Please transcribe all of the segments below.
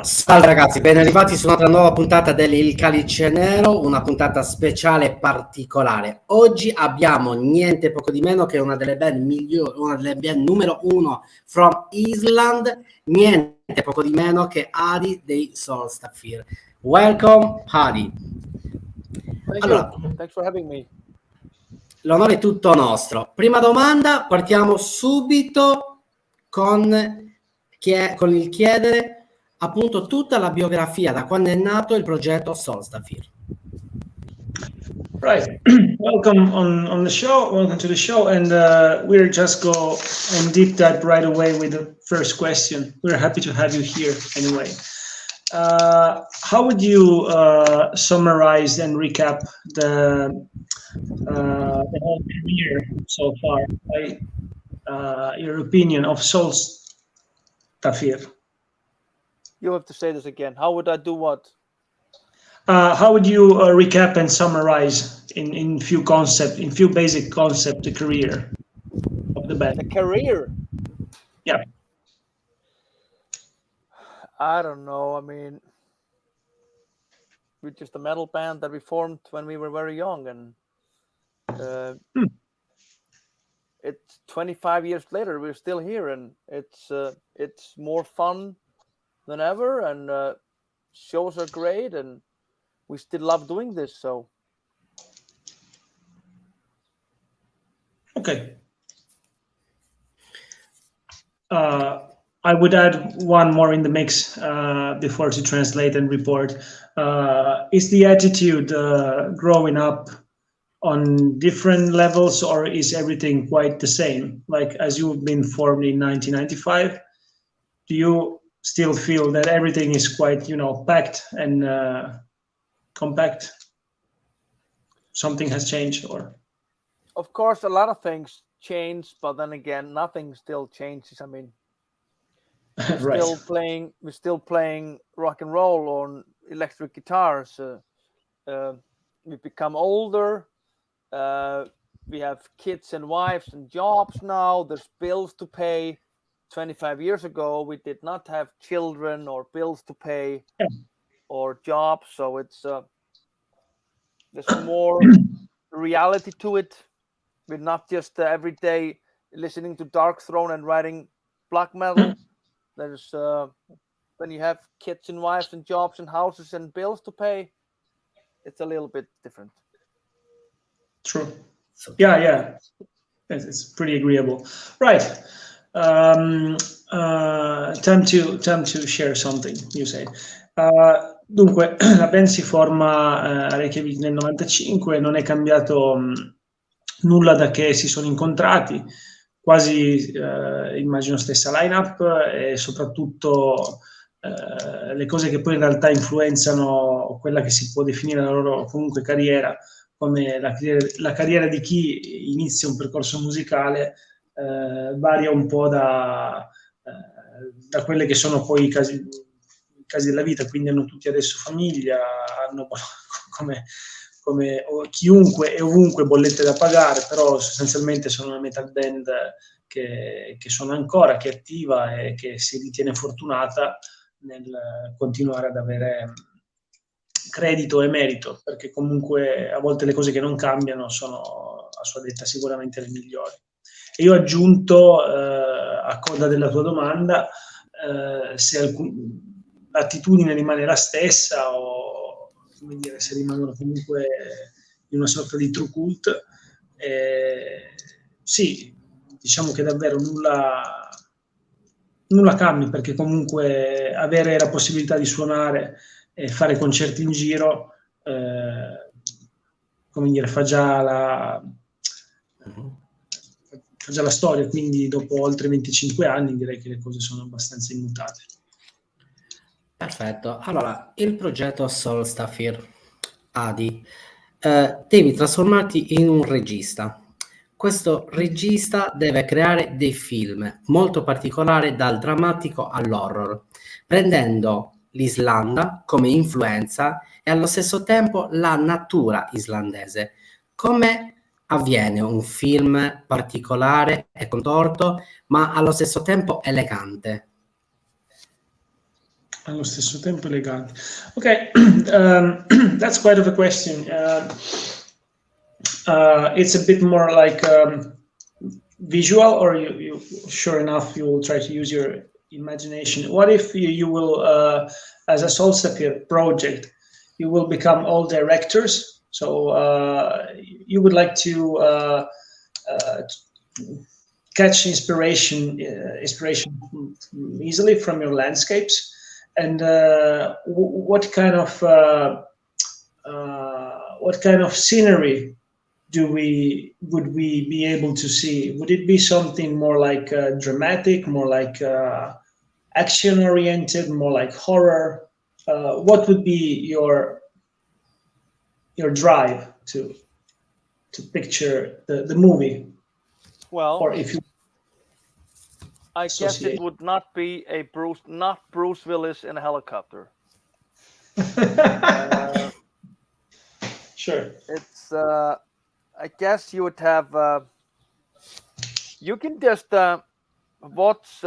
Salve ragazzi, ben arrivati su un'altra nuova puntata del Calice Nero, una puntata speciale e particolare. Oggi abbiamo niente poco di meno che una delle band migliori, una delle band numero uno from Iceland, niente poco di meno che Adi dei Solstafir. Welcome Adi. Allora, thanks for having me. L'onore è tutto nostro. Prima domanda, partiamo subito con il chiedere appunto tutta la biografia da quando è nato il progetto Solstafir. Right. Welcome on the show. Welcome to the show, and we'll just go and deep dive right away with the first question. We're happy to have you here anyway. How would you summarize and recap the whole career so far? Your opinion of Solstafir? You have to say this again. How would I do what? How would you recap and summarize in few basic concepts, the career of the band? The career? Yeah. I don't know. I mean, we're just a metal band that we formed when we were very young, and it's 25 years later. We're still here, and it's more fun than ever, and shows are great, and we still love doing this. So okay. I would add one more in the mix before to translate and report. Is the attitude growing up on different levels, or is everything quite the same? Like, as you've been formed in 1995, do you still feel that everything is quite, packed and compact? Something has changed, or? Of course, a lot of things change, but then again, nothing still changes. I mean, Right. We're still playing rock and roll on electric guitars. We've become older. We have kids and wives and jobs now. There's bills to pay. 25 years ago, we did not have children or bills to pay or jobs. So it's there's more reality to it. We're not just every day listening to Dark Throne and writing black metal. There's when you have kids and wives and jobs and houses and bills to pay, it's a little bit different. True. Yeah. It's pretty agreeable. Right. Time to share something, you say. Dunque, la band si forma a Reykjavik nel 95, non è cambiato nulla da che si sono incontrati, quasi immagino stessa line-up, e soprattutto le cose che poi in realtà influenzano quella che si può definire la loro comunque carriera, come la carriera di chi inizia un percorso musicale, varia un po' da quelle che sono poi i casi della vita, quindi hanno tutti adesso famiglia, hanno come chiunque e ovunque bollette da pagare, però sostanzialmente sono una metal band che suona ancora, che è attiva e che si ritiene fortunata nel continuare ad avere credito e merito, perché comunque a volte le cose che non cambiano sono a sua detta sicuramente le migliori. E io ho aggiunto, a coda della tua domanda, se l'attitudine rimane la stessa o, come dire, se rimangono comunque in una sorta di true cult. Sì, diciamo che davvero nulla cambia, perché comunque avere la possibilità di suonare e fare concerti in giro, come dire, fa già la storia, quindi dopo oltre 25 anni direi che le cose sono abbastanza immutate. Perfetto, allora il progetto Solstafir, Adi, devi trasformarti in un regista. Questo regista deve creare dei film molto particolari, dal drammatico all'horror, prendendo l'Islanda come influenza e allo stesso tempo la natura islandese. Come avviene un film particolare e contorto, ma allo stesso tempo elegante? allo stesso tempo eleganti. Okay, that's quite of a question. It's a bit more like visual, or you sure enough you will try to use your imagination. What if you will, as a Solstafir project, you will become all directors? So you would like to catch inspiration easily from your landscapes, and what kind of scenery would we be able to see? Would it be something more like dramatic, more like action oriented, more like horror? What would be your drive to picture the movie? Well, or if you I guess it would not be not Bruce Willis in a helicopter. Sure. It's I guess you would have you can just watch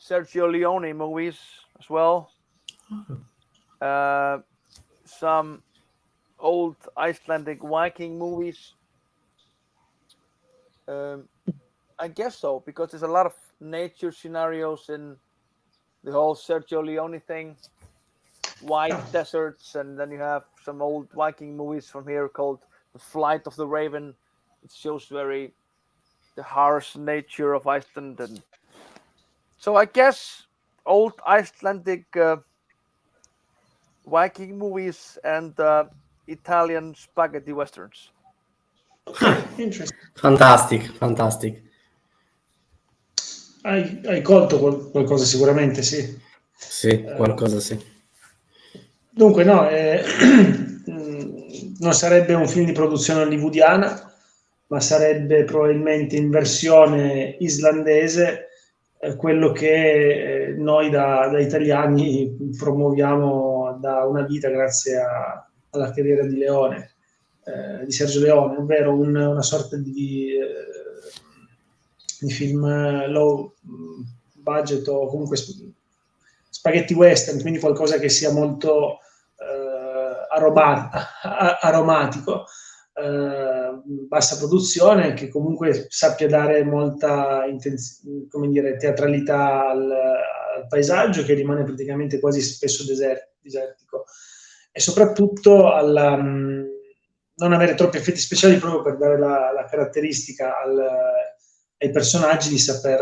Sergio Leone movies as well. Some old Icelandic Viking movies. I guess so, because there's a lot of nature scenarios in the whole Sergio Leone thing. White deserts, and then you have some old Viking movies from here called The Flight of the Raven. It shows the harsh nature of Iceland, and so I guess old Icelandic Viking movies and Italian spaghetti westerns. Interesting. Fantastic. Hai colto qualcosa sicuramente, sì. Sì, qualcosa sì. Dunque no, non sarebbe un film di produzione hollywoodiana, ma sarebbe probabilmente in versione islandese, quello che noi da italiani promuoviamo da una vita grazie alla carriera di Leone, di Sergio Leone, ovvero una sorta di film low budget, o comunque spaghetti western, quindi qualcosa che sia molto aromatico, bassa produzione, che comunque sappia dare molta teatralità al paesaggio, che rimane praticamente quasi spesso desertico, e soprattutto non avere troppi effetti speciali, proprio per dare la caratteristica ai personaggi di saper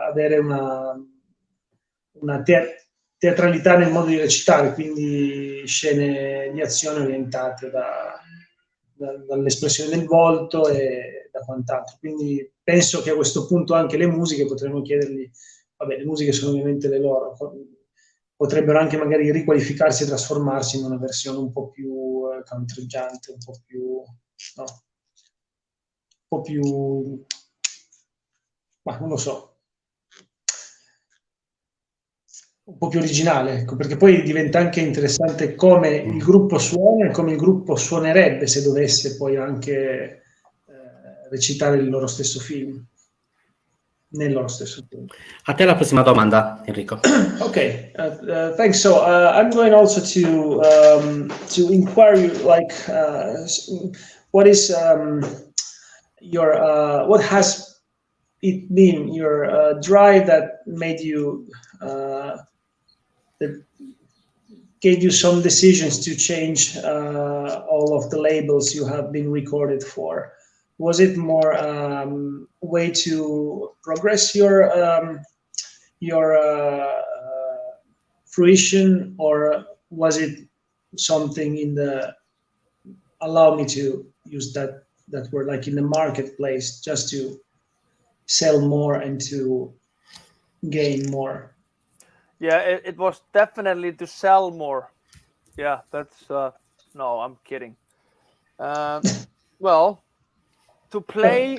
avere una teatralità nel modo di recitare, quindi scene di azione orientate dall'espressione del volto e da quant'altro. Quindi penso che a questo punto anche le musiche potremmo chiedergli, le musiche sono ovviamente le loro, potrebbero anche magari riqualificarsi e trasformarsi in una versione un po' più countreggiante, un po' più ma non lo so, un po' più originale, ecco, perché poi diventa anche interessante come il gruppo suona e come il gruppo suonerebbe se dovesse poi anche recitare il loro stesso film, nel loro stesso film. A te la prossima domanda, Enrico. Okay, thanks. So I'm going also to inquire you, like, what is what has it been your drive that made you that gave you some decisions to change all of the labels you have been recorded for? Was it more way to progress your fruition, or was it something in the, allow me to use that word, like in the marketplace, just to sell more and to gain more? Yeah, it was definitely to sell more. Yeah, that's no, I'm kidding. Well, to play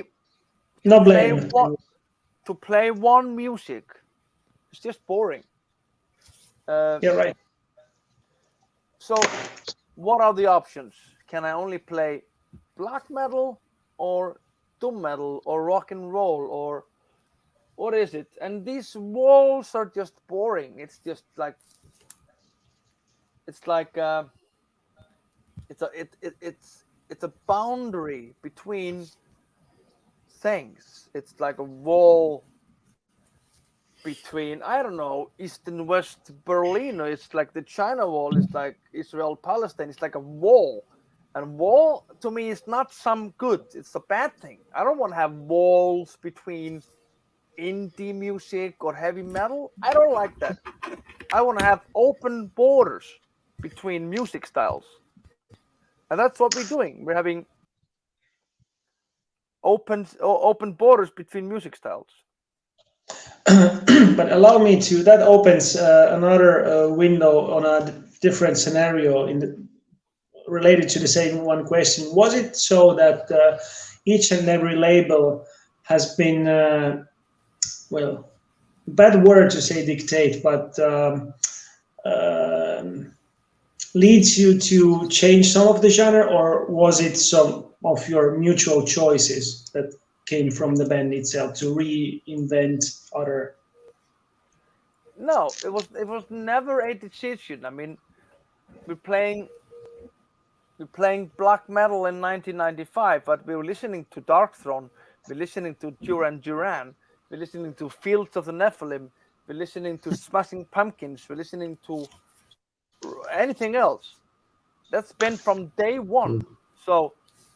no blame. To play one music, it's just boring. Yeah, right. So what are the options? Can I only play black metal, or doom metal or rock and roll or what is it? And these walls are just boring. It's just like it's a boundary between things. It's like a wall between, I don't know, East and West Berlin. Or it's like the China Wall. It's like Israel Palestine. It's like a wall. And wall to me is not some good. It's a bad thing. I don't want to have walls between indie music or heavy metal. I don't like that. I want to have open borders between music styles. And that's what we're doing. We're having open borders between music styles. But allow me to, that opens another window on a different scenario related to the same one question. Was it so that each and every label has been, well, bad word to say dictate, but leads you to change some of the genre, or was it some of your mutual choices that came from the band itself to reinvent other? No, it was never a decision. I mean, we're playing black metal in 1995, but we were listening to Darkthrone, we're listening to Duran Duran, we're listening to Fields of the Nephilim, we're listening to Smashing Pumpkins, we're listening to anything else. That's been from day one. So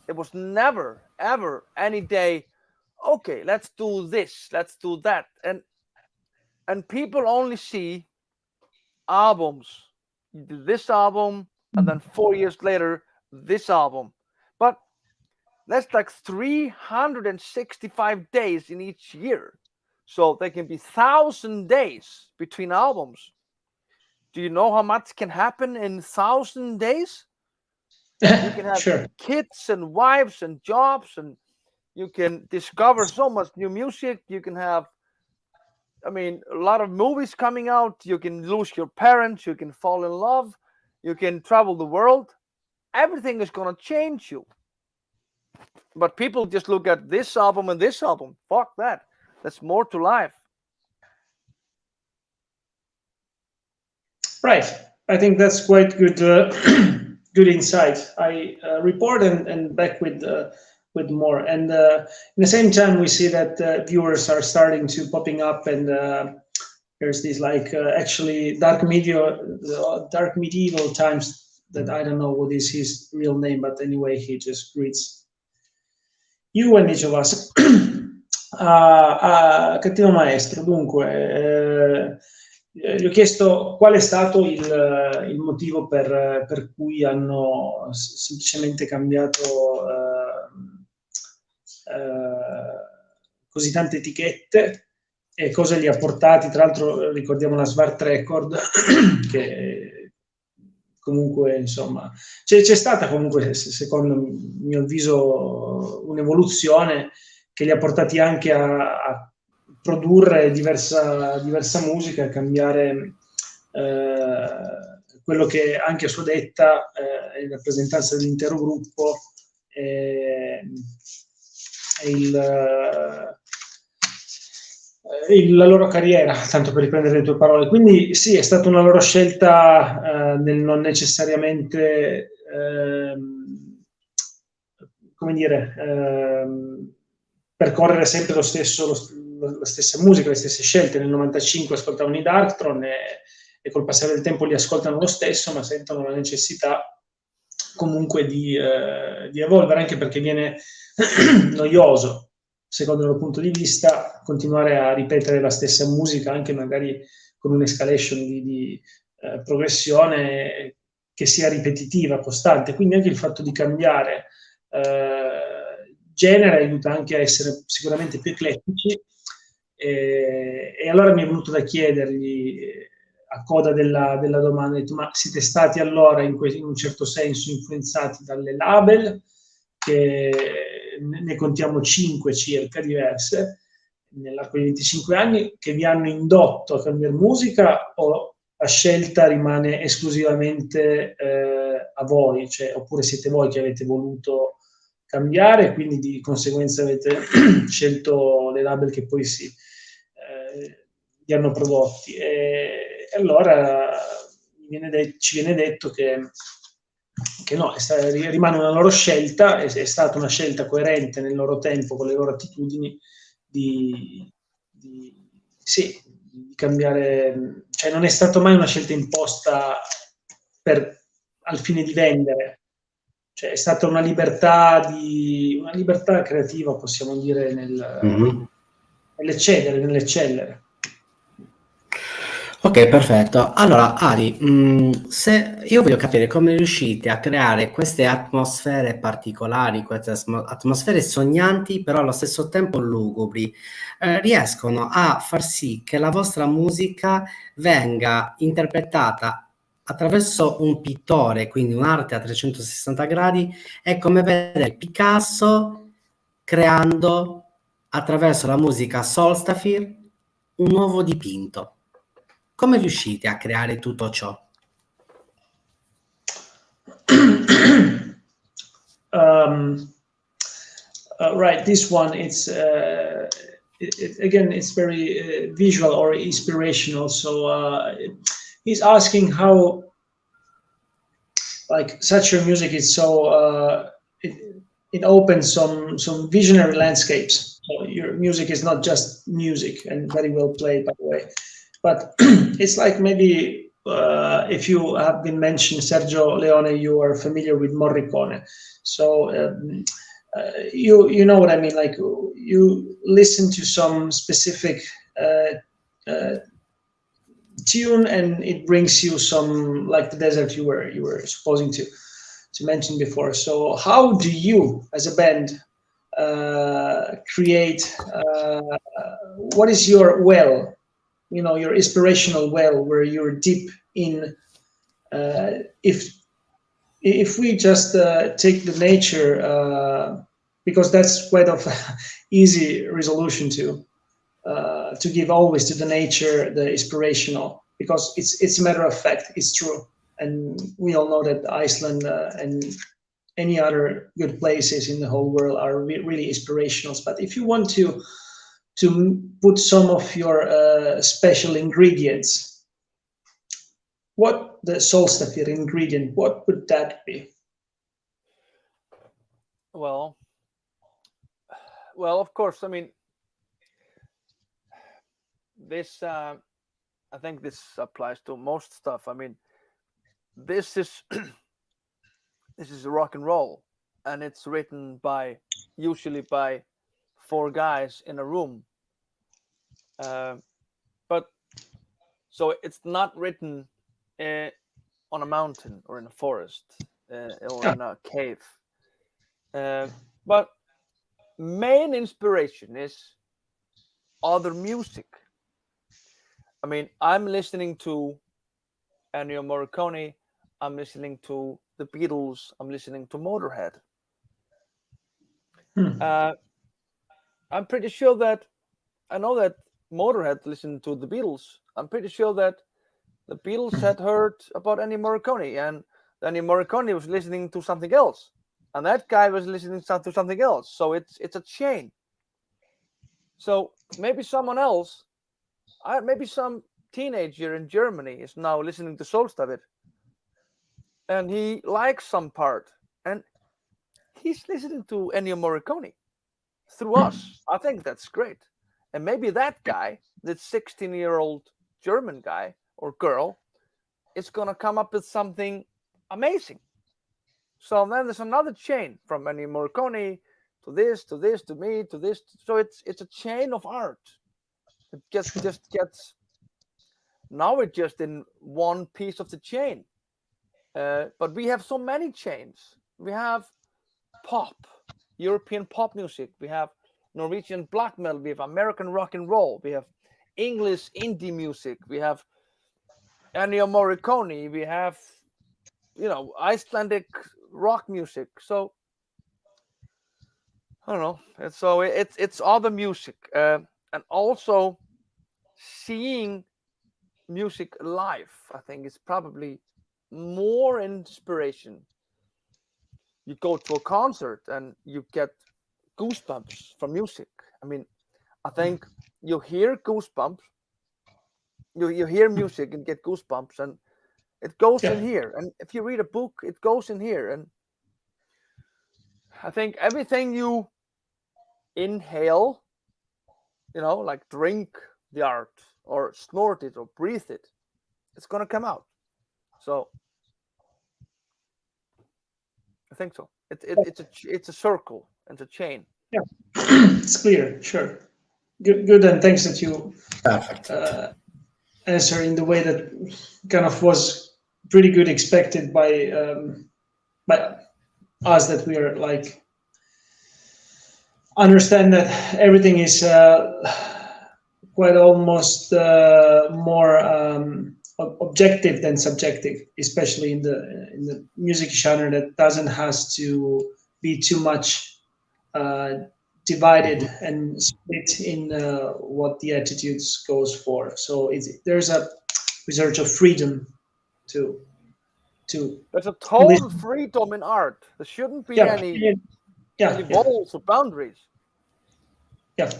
it was never, ever, any day, okay, let's do this, let's do that. And people only see albums. You do this album, and then 4 years later, this album. But that's like 365 days in each year. So there can be 1,000 days between albums. Do you know how much can happen in 1,000 days? You can have Sure. kids and wives and jobs, and you can discover so much new music. You can have, I mean, a lot of movies coming out. You can lose your parents. You can fall in love. You can travel the world. Everything is going to change you. But people just look at this album and this album. Fuck that. There's more to life. Right. I think that's quite good good insight. I report and back with more. And in the same time, we see that viewers are starting to popping up, and there's this like actually dark medieval times that I don't know what is his real name, but anyway, he just greets you and each of us. Cattivo maestro, dunque, gli ho chiesto qual è stato il motivo per cui hanno semplicemente cambiato così tante etichette e cosa li ha portati. Tra l'altro ricordiamo la Svart Record che comunque insomma c'è stata comunque, secondo il mio avviso, un'evoluzione che li ha portati anche a produrre diversa musica, a cambiare quello che anche a sua detta è in rappresentanza dell'intero gruppo la loro carriera, tanto per riprendere le tue parole. Quindi sì, è stata una loro scelta nel non necessariamente come dire percorrere sempre la stessa musica, le stesse scelte. Nel 95 ascoltavano i Darkthrone e col passare del tempo li ascoltano lo stesso, ma sentono la necessità comunque di evolvere, anche perché viene noioso, secondo il loro punto di vista, continuare a ripetere la stessa musica, anche magari con un'escalation di progressione che sia ripetitiva, costante. Quindi anche il fatto di cambiare genere aiuta anche a essere sicuramente più eclettici, e allora mi è venuto da chiedergli a coda della domanda, ma siete stati allora in un certo senso influenzati dalle label, che ne contiamo 5 circa diverse nell'arco di 25 anni, che vi hanno indotto a cambiare musica, o la scelta rimane esclusivamente a voi, cioè, oppure siete voi che avete voluto cambiare, quindi di conseguenza avete scelto le label che poi li hanno prodotti. E allora ci viene detto che no, rimane una loro scelta, è stata una scelta coerente nel loro tempo, con le loro attitudini, di cambiare, cioè non è stata mai una scelta imposta al fine di vendere, cioè è stata una libertà creativa, possiamo dire, nell'eccellere. Ok, perfetto. Allora, Ari, se io voglio capire come riuscite a creare queste atmosfere particolari, queste atmosfere sognanti, però allo stesso tempo lugubri, riescono a far sì che la vostra musica venga interpretata attraverso un pittore, quindi un'arte a 360 gradi, è come vedere Picasso creando attraverso la musica Solstafir un nuovo dipinto. Come riuscite a creare tutto ciò? Right, this one, it's again, it's very visual or inspirational. So he's asking how, like, such your music is so it opens some visionary landscapes. So your music is not just music, and very well played, by the way. But it's like maybe if you have been mentioned Sergio Leone, you are familiar with Morricone. So you know what I mean. Like, you listen to some specific tune, and it brings you some, like the desert you were supposing to mention before. So how do you, as a band, create? What is your well? Your inspirational well, where you're deep in. If we just take the nature, because that's quite of easy resolution to give always to the nature the inspirational, because it's a matter of fact, it's true, and we all know that Iceland and any other good places in the whole world are really inspirational. But if you want to put some of your special ingredients, what the Solstafir ingredient, what would that be? Well, of course. I mean, this. I think this applies to most stuff. I mean, this is rock and roll, and it's written usually by 4 guys in a room. But so it's not written on a mountain or in a forest or in a cave. But main inspiration is other music. I mean, I'm listening to Ennio Morricone, I'm listening to the Beatles, I'm listening to Motorhead. I'm pretty sure that I know that Motorhead listened to the Beatles. I'm pretty sure that the Beatles had heard about Ennio Morricone, and Ennio Morricone was listening to something else, and that guy was listening to something else. So it's a chain. So maybe someone else, maybe some teenager in Germany is now listening to Solstafir, and he likes some part, and he's listening to Ennio Morricone through us. I think that's great. And maybe that guy, that 16-year-old German guy or girl, is going to come up with something amazing. So then there's another chain from Ennio Morricone to this, to this, to me, to this. So it's a chain of art. It just gets, now it's just in one piece of the chain. But we have so many chains. We have pop, European pop music. We have Norwegian black metal. We have American rock and roll. We have English indie music. We have Ennio Morricone. We have, Icelandic rock music. So I don't know. And so it's other music, and also seeing music live. I think is probably more inspiration. you go to a concert and you get goosebumps from music. I mean, I think you hear goosebumps, you hear music and get goosebumps, and it goes in here. And if you read a book, it goes in here. And I think everything you inhale, like drink the art or snort it or breathe it, it's gonna come out. So I think so. It's a circle and a chain. Yeah, it's clear. Sure, good, and thanks that you answer in the way that kind of was pretty good, expected by us, that we are like understand that everything is quite almost more objective than subjective, especially in the music genre that doesn't has to be too much divided and split in what the attitudes goes for. So there's a research of freedom to there's a total freedom in art. There shouldn't be any walls or boundaries. Yeah.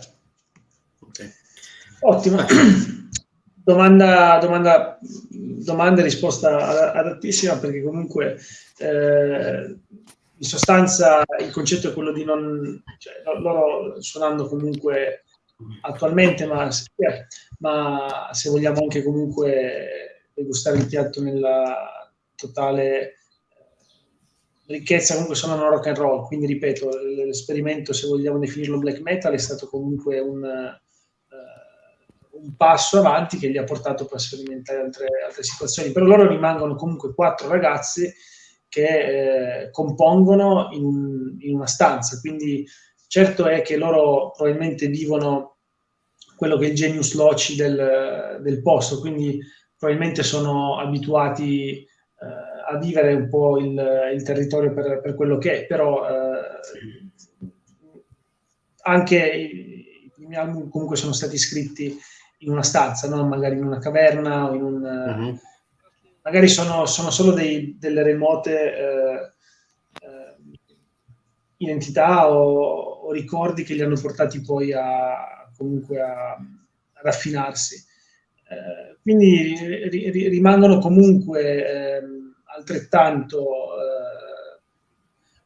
Okay. Ottimo. Domanda e risposta adattissima, perché comunque in sostanza il concetto è quello di non, cioè, loro suonando comunque attualmente, ma se vogliamo anche comunque degustare il piatto nella totale ricchezza, comunque suonano rock and roll. Quindi ripeto, l'esperimento, se vogliamo definirlo black metal, è stato comunque un passo avanti che li ha portato poi a sperimentare altre situazioni. Però loro rimangono comunque 4 ragazzi che compongono in una stanza, quindi certo è che loro probabilmente vivono quello che è il genius loci del posto, quindi probabilmente sono abituati a vivere un po' il territorio per quello che è, però anche i primi album comunque sono stati scritti in una stanza, no? Magari in una caverna o in un... magari sono solo delle remote identità o ricordi che li hanno portati poi a raffinarsi. Quindi rimangono comunque altrettanto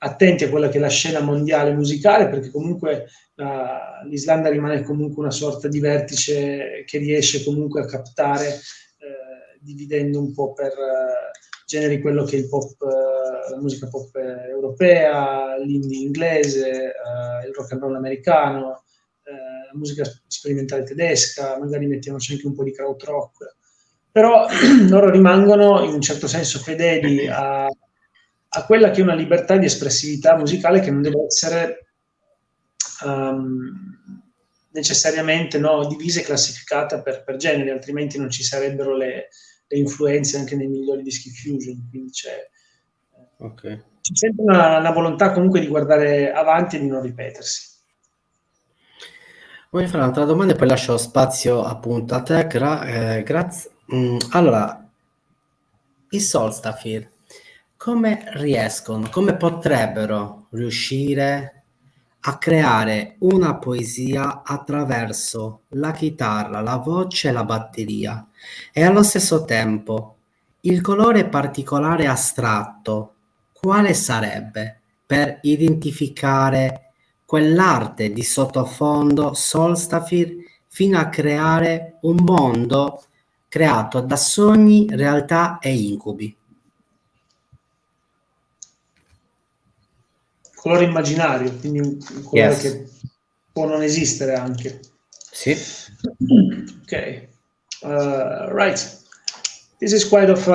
attenti a quella che è la scena mondiale musicale, perché comunque l'Islanda rimane comunque una sorta di vertice che riesce comunque a captare, dividendo un po' per generi quello che è il pop, la musica pop europea, l'indie inglese, il rock and roll americano, la musica sperimentale tedesca, magari mettiamoci anche un po' di krautrock, però loro rimangono in un certo senso fedeli a quella che è una libertà di espressività musicale che non deve essere necessariamente divisa e classificata per generi, altrimenti non ci sarebbero le influenze anche nei migliori dischi fusion. Quindi c'è sempre una volontà comunque di guardare avanti e di non ripetersi. Voglio fare un'altra domanda e poi lascio spazio appunto a te. Grazie. Allora, i Solstafir come potrebbero riuscire a creare una poesia attraverso la chitarra, la voce e la batteria, e allo stesso tempo il colore particolare astratto quale sarebbe per identificare quell'arte di sottofondo Solstafir fino a creare un mondo creato da sogni, realtà e incubi? Colore immaginario, quindi un colore che può non esistere anche. Sì. Ok. Right. This is quite of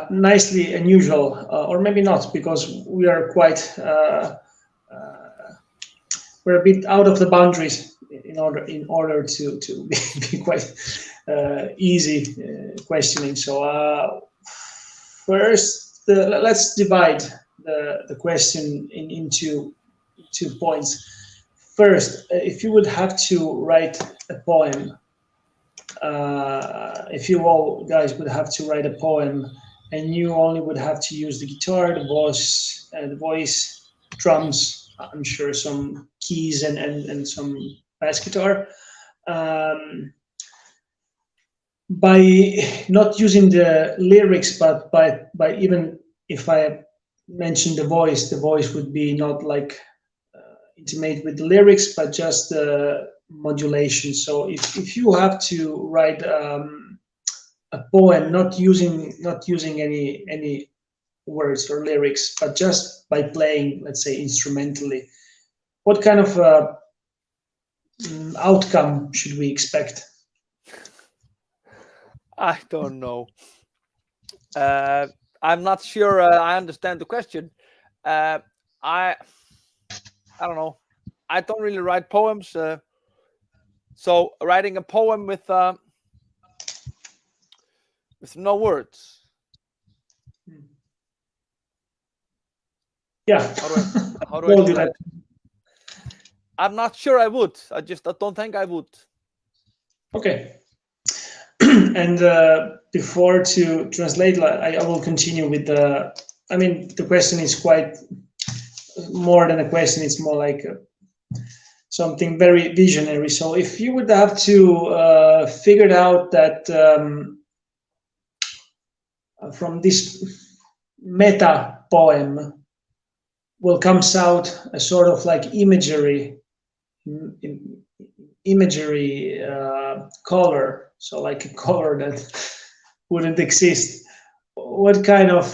nicely unusual, or maybe not, because we are quite we're a bit out of the boundaries in order to be quite easy questioning. So first, let's divide the question into 2 points. First, if you would have to write a poem, if you all guys would have to write a poem, and you only would have to use the guitar, the voice, drums, I'm sure some keys and some bass guitar. By not using the lyrics, but by even if I mention the voice would be not like intimate with the lyrics, but just the modulation. So if you have to write a poem, not using any words or lyrics, but just by playing, let's say, instrumentally, what kind of outcome should we expect? I don't know. I'm not sure I understand the question. I don't know. I don't really write poems. So writing a poem with no words. Yeah. How do I do that? I'm not sure I would. I don't think I would. Okay. And before to translate, I will continue with the. I mean, the question is quite more than a question. It's more like something very visionary. So, if you would have to figure out that from this meta poem will comes out a sort of like imagery color. So like a color that wouldn't exist. What kind of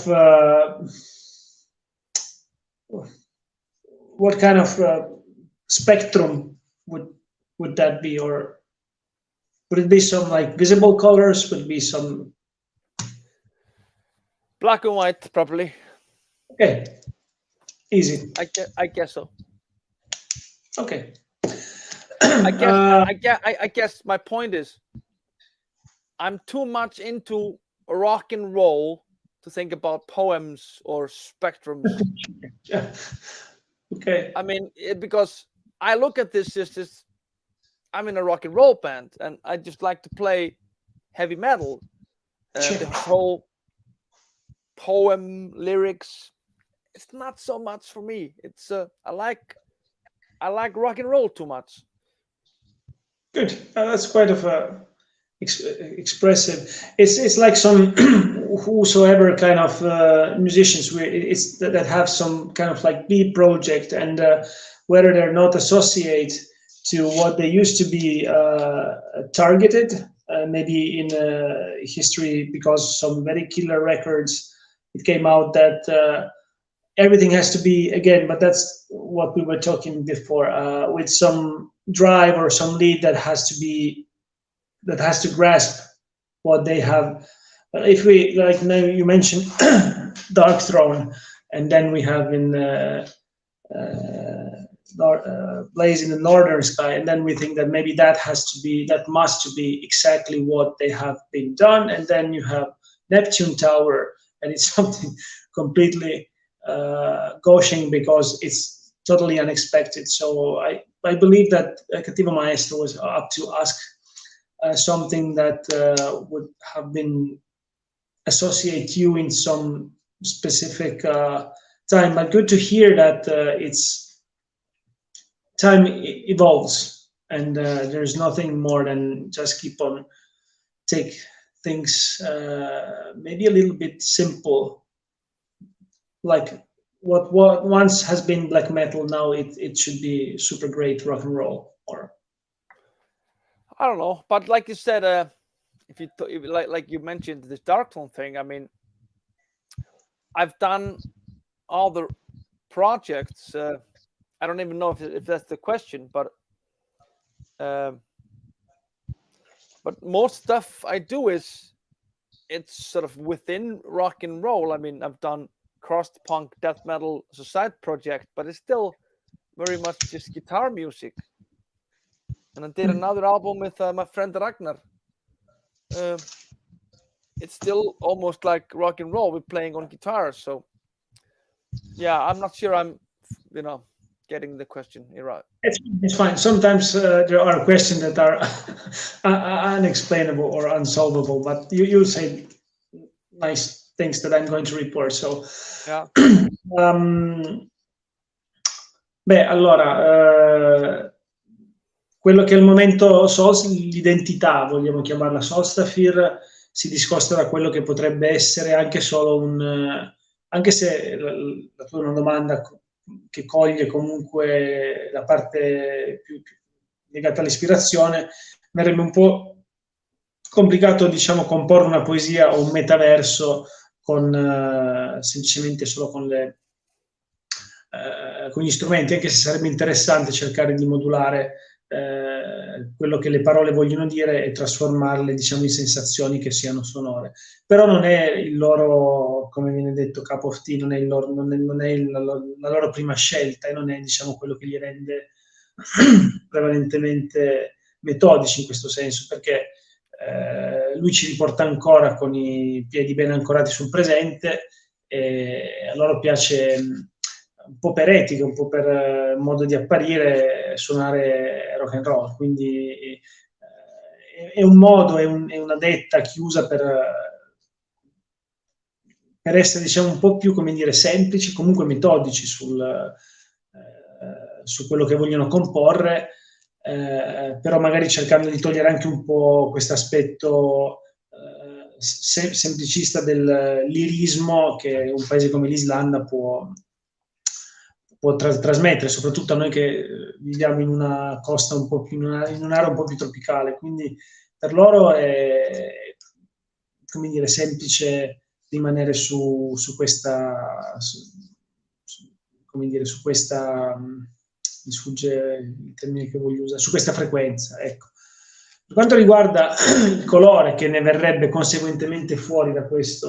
spectrum would that be, or would it be some like visible colors? Would it be some black and white, probably? Okay, easy. I guess so. Okay. I guess my point is, I'm too much into rock and roll to think about poems or spectrums. Yeah. Okay. I mean, because I look at this just I'm in a rock and roll band, and I just like to play heavy metal. The whole poem lyrics, it's not so much for me. It's I like rock and roll too much. Good. That's quite of a expressive. It's like some whosoever kind of musicians that have some kind of like B project, and whether they're not associated to what they used to be targeted, maybe in history, because some very killer records, it came out that everything has to be again, but that's what we were talking before, with some drive or some lead that has to grasp what they have. If we, like now you mentioned Dark Throne, and then we have in Blaze in the Northern Sky, and then we think that maybe that must be exactly what they have been done, and then you have Neptune Tower, and it's something completely gushing because it's totally unexpected. So I believe that Cattivo Maestro was up to ask something that would have been associate you in some specific time. But good to hear that it's time evolves, and there's nothing more than just keep on take things maybe a little bit simple, like what once has been black metal, now it should be super great rock and roll. Or I don't know, but like you said, if like you mentioned this Dark Throne thing, I mean, I've done all the projects. I don't even know if that's the question, but most stuff I do it's sort of within rock and roll. I mean, I've done crust punk, death metal as a side project, but it's still very much just guitar music. And I did another album with my friend Ragnar. It's still almost like rock and roll. We're playing on guitars. So, yeah, I'm not sure I'm, getting the question right. It's fine. Sometimes there are questions that are unexplainable or unsolvable, but you say nice things that I'm going to report. So, yeah. Beh, allora, quello che è il momento l'identità, vogliamo chiamarla Solstafir, si discosta da quello che potrebbe essere anche solo anche se la tua è una domanda che coglie comunque la parte più legata all'ispirazione, verrebbe un po' complicato, diciamo, comporre una poesia o un metaverso semplicemente solo con gli strumenti, anche se sarebbe interessante cercare di modulare quello che le parole vogliono dire e trasformarle, diciamo, in sensazioni che siano sonore. Però non è il loro, come viene detto, cup of tea, non è la loro prima scelta e non è, diciamo, quello che li rende prevalentemente metodici in questo senso, perché lui ci riporta ancora con i piedi ben ancorati sul presente e a loro piace un po' per etica, un po' per modo di apparire, suonare rock and roll, quindi è un modo, è una detta chiusa per essere, diciamo, un po' più, come dire, semplici, comunque metodici su quello che vogliono comporre, però magari cercando di togliere anche un po' questo aspetto semplicista del lirismo che un paese come l'Islanda può trasmettere, soprattutto a noi che viviamo in una costa un po' più, in un'area un po' più tropicale, quindi per loro è, come dire, semplice rimanere su questa, come dire, su questa, mi sfugge il termine che voglio usare, su questa frequenza, ecco. Per quanto riguarda il colore che ne verrebbe conseguentemente fuori da questa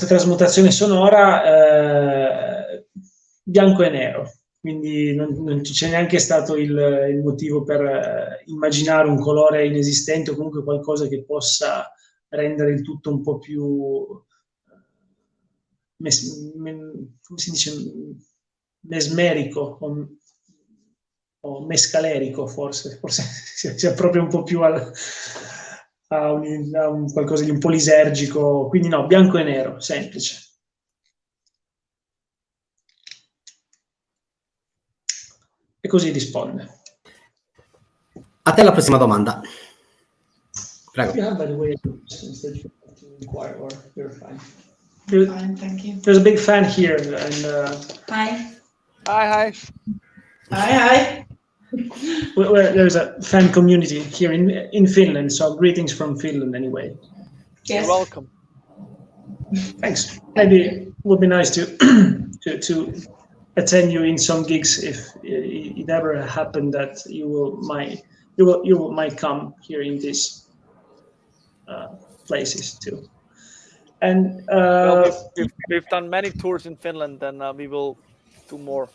trasmutazione sonora, bianco e nero, quindi non c'è neanche stato il motivo per immaginare un colore inesistente o comunque qualcosa che possa rendere il tutto un po' più come si dice, mesmerico o mescalerico, forse si appropria un po' più a un qualcosa di un po' lisergico, quindi no, bianco e nero, semplice. E così risponde. A te la prossima domanda. Prego. Yeah, by the way, instead you have to inquire or you're fine. Fine, thank you. There's a big fan here, and Hi. Hi. Hi. There's a fan community here in Finland, so greetings from Finland anyway. Yes. You're welcome. Thanks. Maybe it would be nice to attend you in some gigs if it ever happened that you might come here in these places too. And well, we've done many tours in Finland, and we will do more.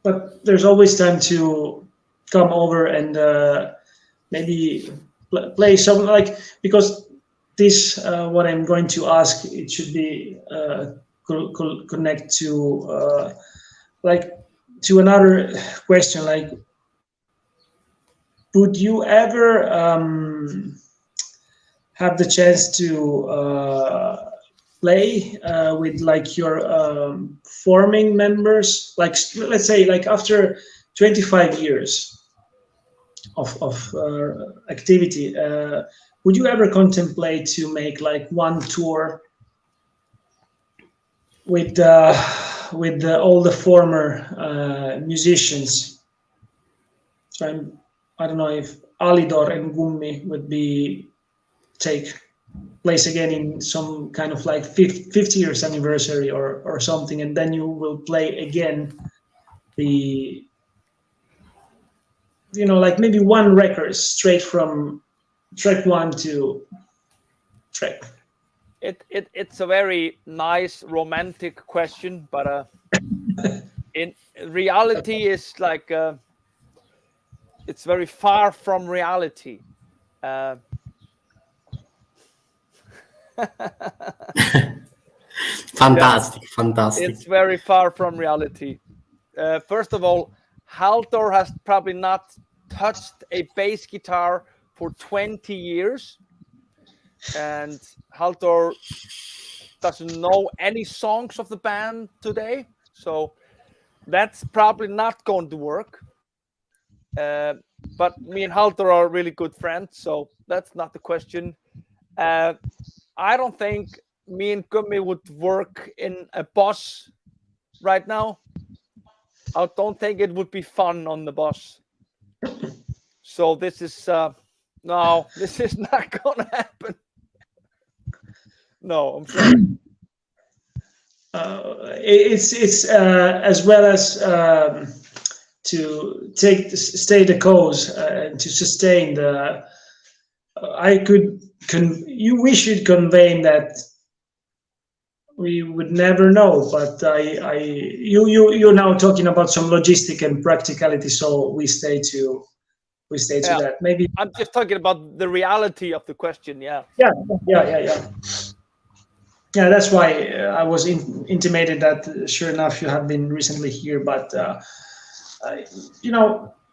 But there's always time to come over and maybe play some, like, because this what I'm going to ask, it should be connect to like to another question, like, would you ever have the chance to play with like your forming members, like let's say like after 25 years of activity, would you ever contemplate to make like one tour with all the former musicians? So I don't know if Alidor and Gummi would take place again in some kind of like 50 years anniversary or something, and then you will play again like maybe one record straight from track 1 to track. It's a very nice romantic question, but in reality is like it's very far from reality. Fantastic. It's very far from reality. First of all, Halldór has probably not touched a bass guitar for 20 years. and Halldór doesn't know any songs of the band today, so that's probably not going to work. But me and Halldór are really good friends, so that's not the question. I don't think me and Gummi would work in a bus right now. I don't think it would be fun on the bus. So this is no, this is not gonna happen. No, I'm sorry. It's as well as to stay the cause and to sustain the. We should convey that we would never know, but you're now talking about some logistic and practicality, so we stay to that. Maybe I'm just talking about the reality of the question. Yeah. Yeah, that's why I was intimated that sure enough you have been recently here, but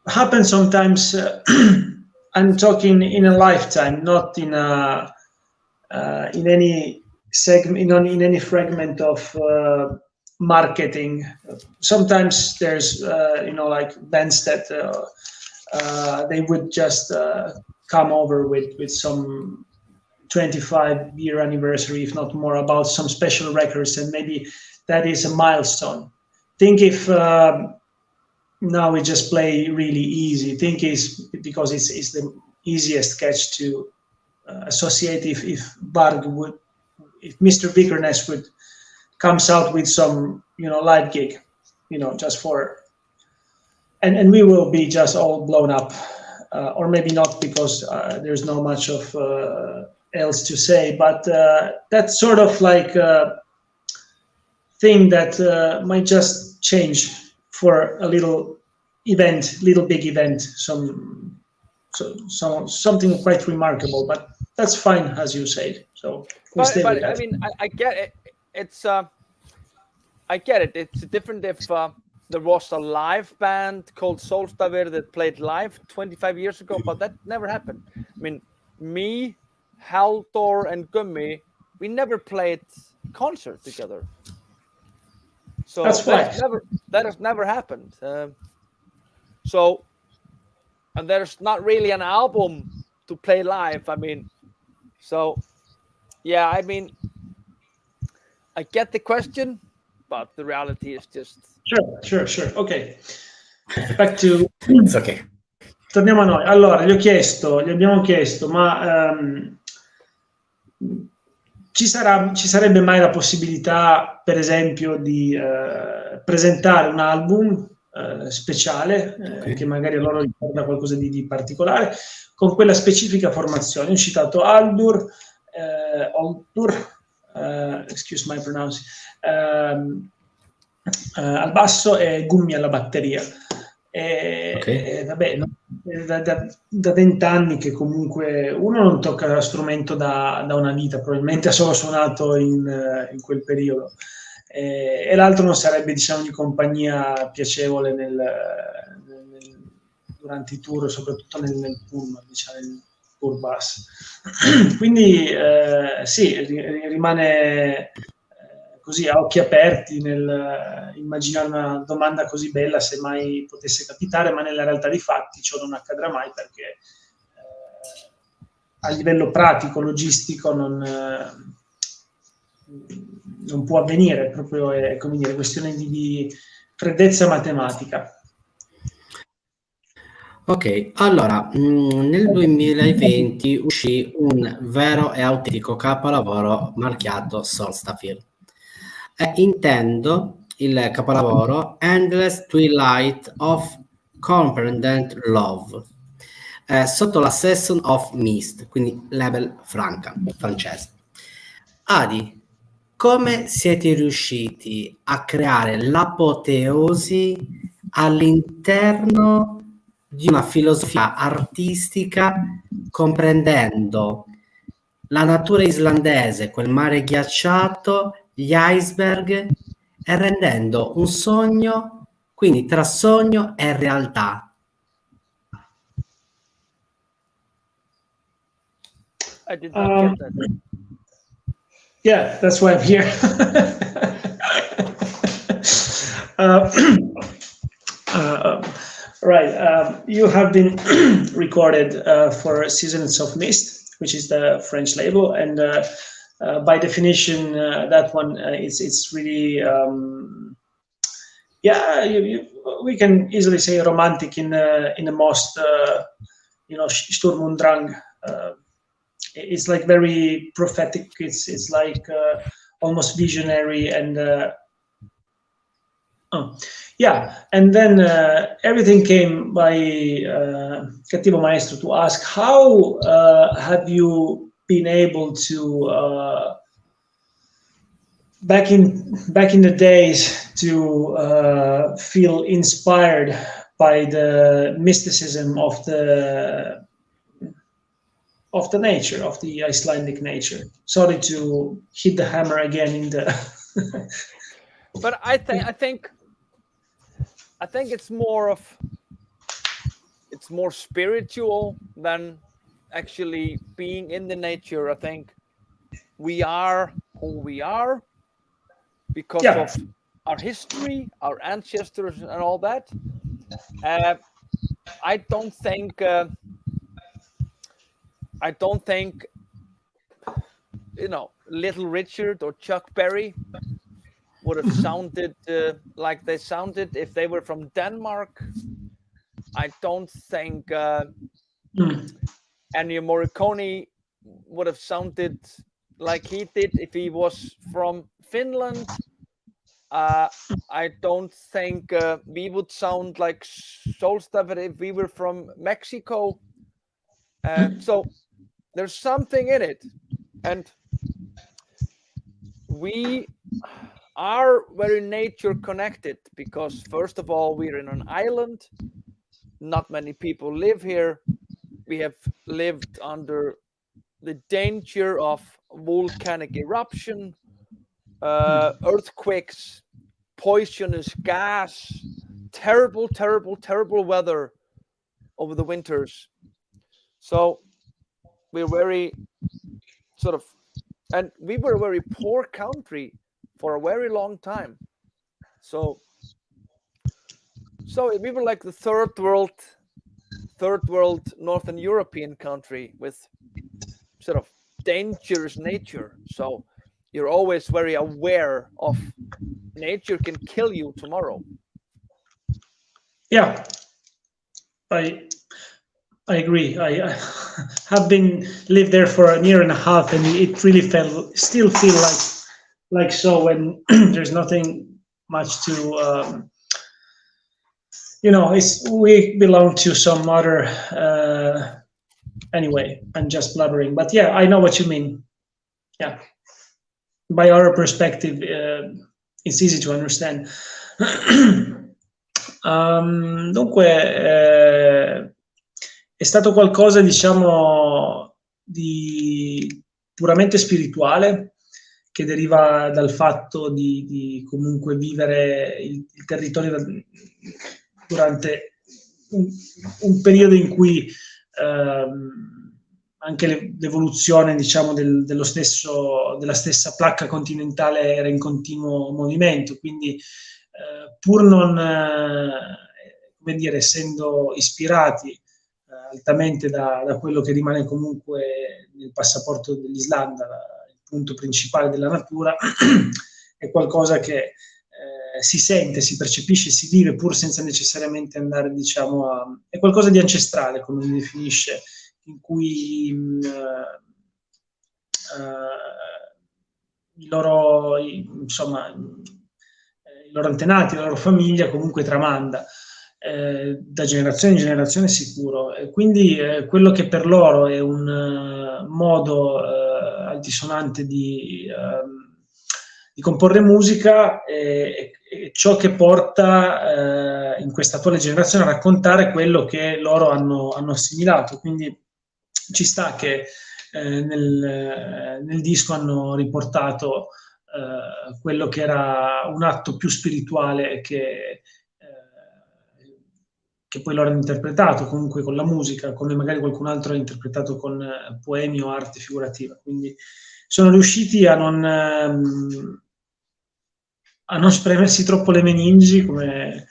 happens sometimes. I'm talking in a lifetime, not in any segment, in any fragment of marketing. Sometimes there's like bands that they would just come over with some 25-year anniversary, if not more, about some special records, and maybe that is a milestone. Think if now we just play really easy. Think is because it's the easiest catch to associate. If Mr. Vikernes comes out with some live gig, just for, and we will be just all blown up, or maybe not because there's not much of else to say, but that's sort of like a thing that might just change for a little big event, something quite remarkable, but that's fine, as you said. So but I mean, I get it. I get it. It's different if there was a live band called Solstafir that played live 25 years ago, but that never happened. I mean, me, Halldór, and Gummi, we never played concert together. So that has never happened. So, and there's not really an album to play live. I mean, so yeah, I mean, I get the question, but the reality is just sure. Okay, back to it's okay. Torniamo a noi. Allora, gli abbiamo chiesto, ma ci sarebbe mai la possibilità, per esempio, di presentare un album speciale, che magari a loro ricorda qualcosa di particolare, con quella specifica formazione? Ho citato Aldur, excuse my pronounce, al basso e Gummi alla batteria. Vabbè, da 20 anni che comunque uno non tocca lo strumento da una vita, probabilmente ha solo suonato in quel periodo, e l'altro non sarebbe, diciamo, di compagnia piacevole durante i tour, soprattutto nel pullman, diciamo, nel tour bus. Quindi sì, rimane così a occhi aperti nel immaginare una domanda così bella, se mai potesse capitare, ma nella realtà dei fatti ciò non accadrà mai, perché a livello pratico, logistico non può avvenire, proprio è, come dire, questione di freddezza matematica. Ok, allora, nel 2020 uscì un vero e autentico capolavoro marchiato Solstafir. Intendo il capolavoro Endless Twilight of Compilation Love, sotto la Season of Mist, quindi label francese. Adi, come siete riusciti a creare l'apoteosi all'interno di una filosofia artistica, comprendendo la natura islandese, quel mare ghiacciato, gli iceberg, e rendendo un sogno, quindi tra sogno e realtà? I did not get that. Yeah, that's why I'm here. Right. You have been recorded for Seasons of Mist, which is the French label, and by definition, that one it's really we can easily say romantic in the most Sturm und Drang. It's like very prophetic. It's like almost visionary and and then everything came by Cattivo Maestro to ask, how have you been able to back in the days to feel inspired by the mysticism of the nature, of the Icelandic nature. Sorry to hit the hammer again in the but I think it's more spiritual than actually being in the nature. I think we are who we are because of our history, our ancestors, and all that. I don't think Little Richard or Chuck Berry would have sounded like they sounded if they were from Denmark. I don't think Ennio Morricone would have sounded like he did if he was from Finland. I don't think we would sound like Solstafir if we were from Mexico. So there's something in it, and we are very nature connected because, first of all, we're in an island. Not many people live here. We have lived under the danger of volcanic eruption, earthquakes, poisonous gas, terrible weather over the winters. So we're very and we were a very poor country for a very long time. So we were like the third world Northern European country with sort of dangerous nature. So you're always very aware of nature can kill you tomorrow. Yeah, I agree. I have lived there for a year and a half, and it really still feel like so when there's nothing much to we belong to some other anyway. I'm just blabbering, but yeah, I know what you mean. Yeah, by our perspective, it's easy to understand. Dunque è stato qualcosa, diciamo, di puramente spirituale, che deriva dal fatto di comunque vivere il territorio durante un periodo in cui anche l'evoluzione, diciamo, della stessa placca continentale era in continuo movimento, quindi pur non, come dire, essendo ispirati altamente da quello che rimane comunque nel passaporto dell'Islanda, il punto principale della natura, è qualcosa che si sente, si percepisce, si vive pur senza necessariamente andare, diciamo, è qualcosa di ancestrale, come si definisce, in cui i loro antenati, la loro famiglia comunque tramanda da generazione in generazione sicuro, e quindi quello che per loro è un modo altisonante di comporre musica è ciò che porta in questa attuale generazione a raccontare quello che loro hanno assimilato. Quindi ci sta che nel disco hanno riportato quello che era un atto più spirituale che che poi loro hanno interpretato comunque con la musica, come magari qualcun altro ha interpretato con poemi o arte figurativa. Quindi sono riusciti a non spremersi troppo le meningi come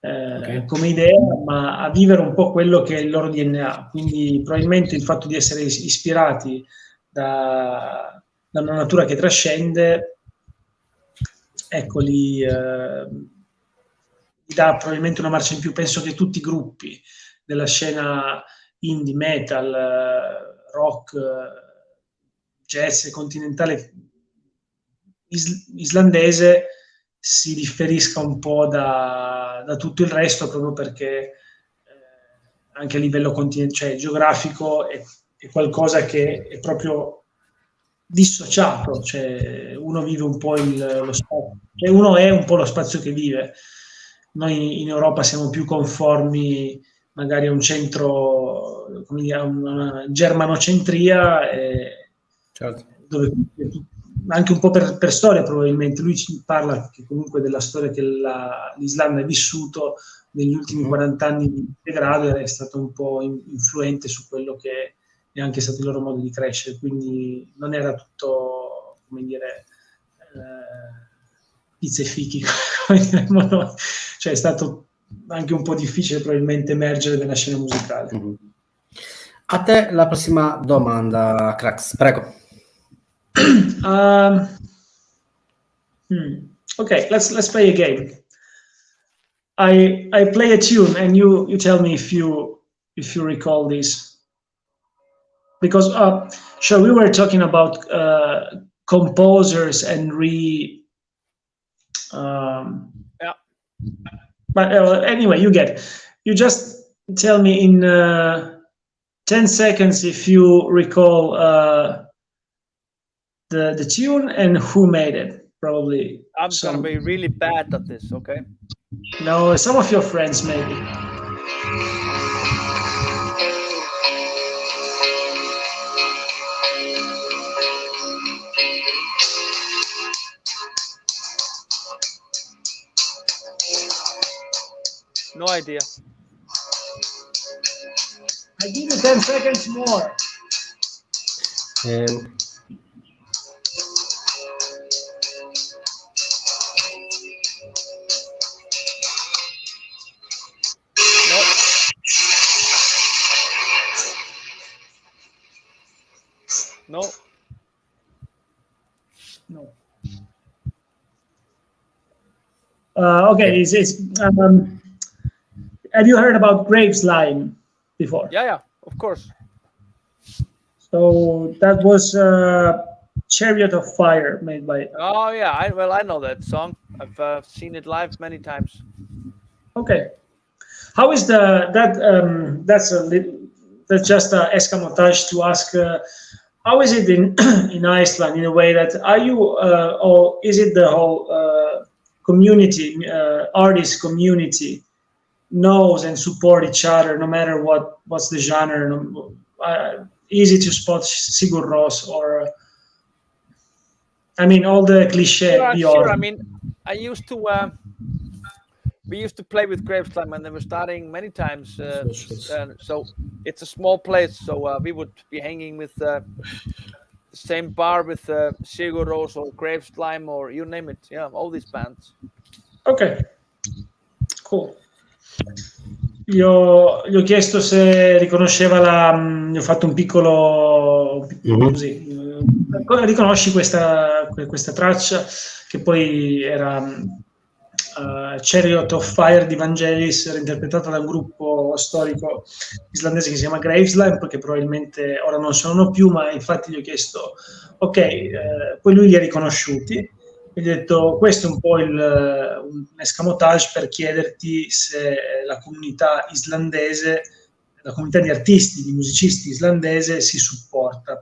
idea, ma a vivere un po' quello che è il loro DNA. Quindi probabilmente il fatto di essere ispirati da una natura che trascende, ecco, gli dà probabilmente una marcia in più. Penso che tutti i gruppi della scena indie, metal, rock, jazz continentale islandese si differisca un po' da tutto il resto, proprio perché anche a livello cioè geografico è qualcosa che è proprio dissociato, cioè uno vive un po' lo spazio, cioè uno è un po' lo spazio che vive. Noi in Europa siamo più conformi magari a un centro, come dire, a una germanocentria, certo, dove anche un po' per storia probabilmente. Lui ci parla che comunque della storia che l'Islanda ha vissuto negli ultimi 40 anni di degrado, è stato un po' influente su quello che è anche stato il loro modo di crescere, quindi non era tutto, come dire, pizza e fichi, come diremmo noi. Cioè è stato anche un po' difficile probabilmente emergere nella scena musicale. A te la prossima domanda, Crax, prego. Okay, let's play a game. I play a tune and you tell me if you recall this. Because sure, we were talking about composers and Yeah. But anyway, you get it. You just tell me in 10 seconds if you recall the tune and who made it. Probably. I'm gonna be really bad at this, okay? No, some of your friends maybe. No idea. I give you 10 seconds more. No. Okay, have you heard about Graveslime before? Yeah, of course. So that was Chariot of Fire made by... Oh yeah, I know that song. I've seen it live many times. Okay. How is that's just an escamotage to ask, how is it in Iceland, in a way that are you, or is it the whole community, artist community knows and support each other no matter what's the genre? Easy to spot Sigur Rós or, I mean, all the cliche. Sure. I mean, we used to play with Graveslime and they were starting many times. So it's a small place. So we would be hanging with the same bar with Sigur Rós or Graveslime or you name it. Yeah, all these bands. Ok, cool. Gli ho chiesto se riconosceva gli ho fatto un piccolo così. Riconosci questa traccia che poi era Chariot of Fire di Vangelis, era interpretata da un gruppo storico islandese che si chiama Graveslime, che probabilmente ora non sono più, ma infatti gli ho chiesto poi lui li ha riconosciuti. E gli ho detto, questo è un po' un escamotage per chiederti se la comunità islandese, la comunità di artisti, di musicisti islandese si supporta.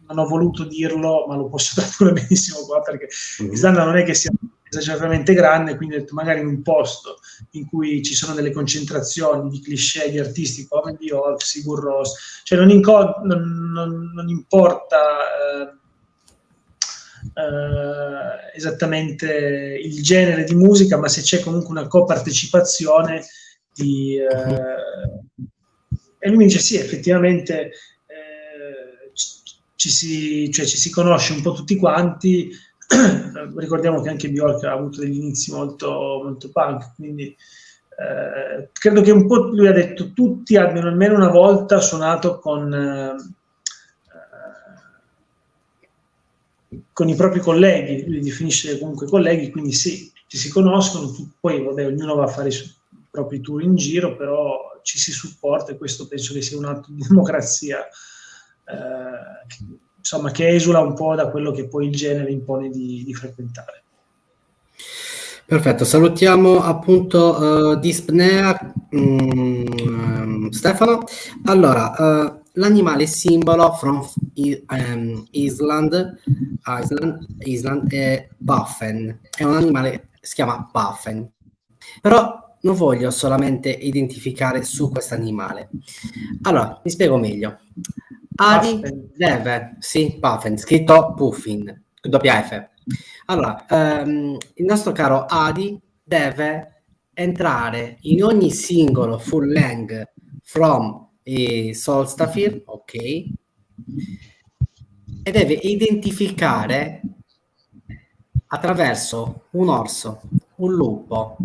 Non ho voluto dirlo, ma lo posso tradurre benissimo qua, perché l'Islanda non è che sia esageratamente grande, quindi ho detto magari in un posto in cui ci sono delle concentrazioni di cliché di artisti come Björk, Sigur Rós, cioè non importa esattamente il genere di musica, ma se c'è comunque una copartecipazione E lui mi dice sì, effettivamente ci si conosce un po' tutti quanti. Ricordiamo che anche Bjork ha avuto degli inizi molto, molto punk, quindi credo che un po' lui ha detto tutti abbiano almeno una volta suonato con i propri colleghi, lui li definisce comunque colleghi, quindi sì, ci si conoscono, poi vabbè, ognuno va a fare i propri tour in giro, però ci si supporta, e questo penso che sia un atto di democrazia insomma, che esula un po' da quello che poi il genere impone di frequentare. Perfetto, salutiamo appunto Dispnea, Stefano. Allora, l'animale simbolo from Iceland è Puffen, è un animale, si chiama Puffen, però non voglio solamente identificare su questo animale. Allora, mi spiego meglio. Adi deve, sì, Puffen, scritto Puffin, doppia F. Allora, il nostro caro Adi deve entrare in ogni singolo full length from Solstafir, ok, e deve identificare attraverso un orso, un lupo,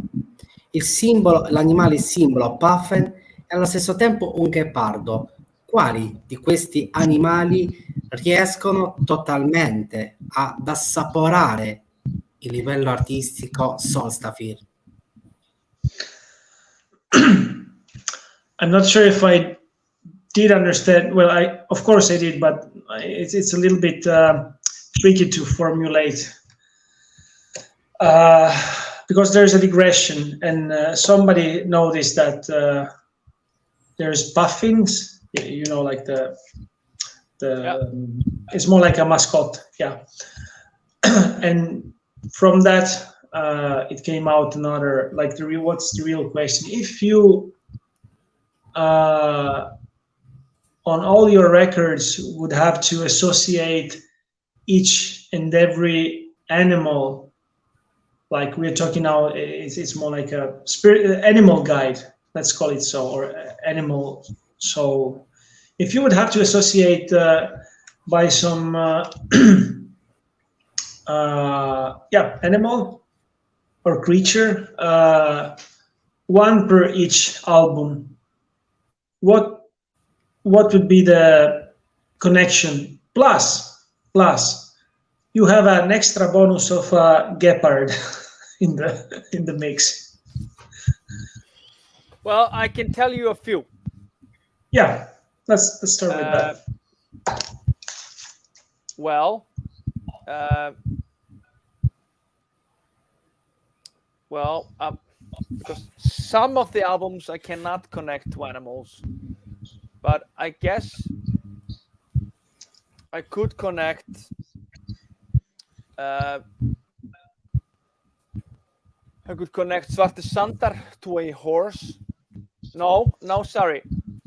il simbolo, l'animale simbolo Puffen e allo stesso tempo un ghepardo. Quali di questi animali riescono totalmente ad assaporare il livello artistico Solstafir? I'm not sure if I did understand. Well, of course I did, but it's a little bit tricky to formulate because there's a digression, and somebody noticed that there's puffins. You know, like the it's more like a mascot, yeah. And from that, it came out another, like what's the real question? If you on all your records would have to associate each and every animal, like we're talking now, it's more like a animal guide, let's call it so, or animal. So if you would have to associate by some animal or creature, one per each album, what would be the connection? Plus you have an extra bonus of a gepard in the mix. Well, I can tell you a few. Yeah, let's start with that. Well, because some of the albums I cannot connect to animals, but I guess I could connect Svartir sandar to a horse. No, sorry.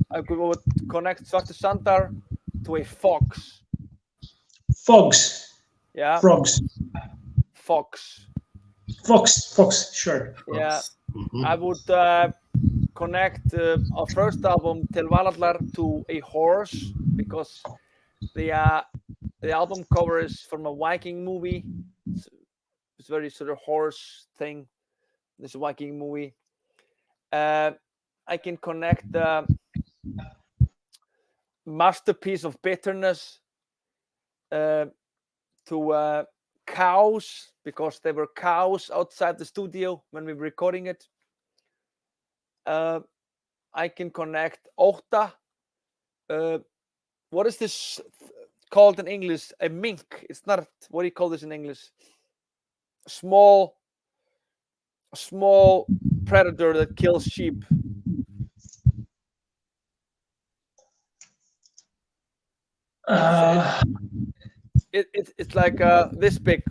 I would connect Svartir sandar to a fox. Fox. Yeah. Frogs. Fox, sure. Yeah. Mm-hmm. I would connect our first album, Til Valhallar, to a horse, because the album cover is from a Viking movie. It's very sort of horse thing, this Viking movie. I can connect the Masterpiece of Bitterness to cows, because there were cows outside the studio when we were recording it. I can connect Ótta. What is this called in English? A mink. It's not. What do you call this in English? Small predator that kills sheep. It's like this big.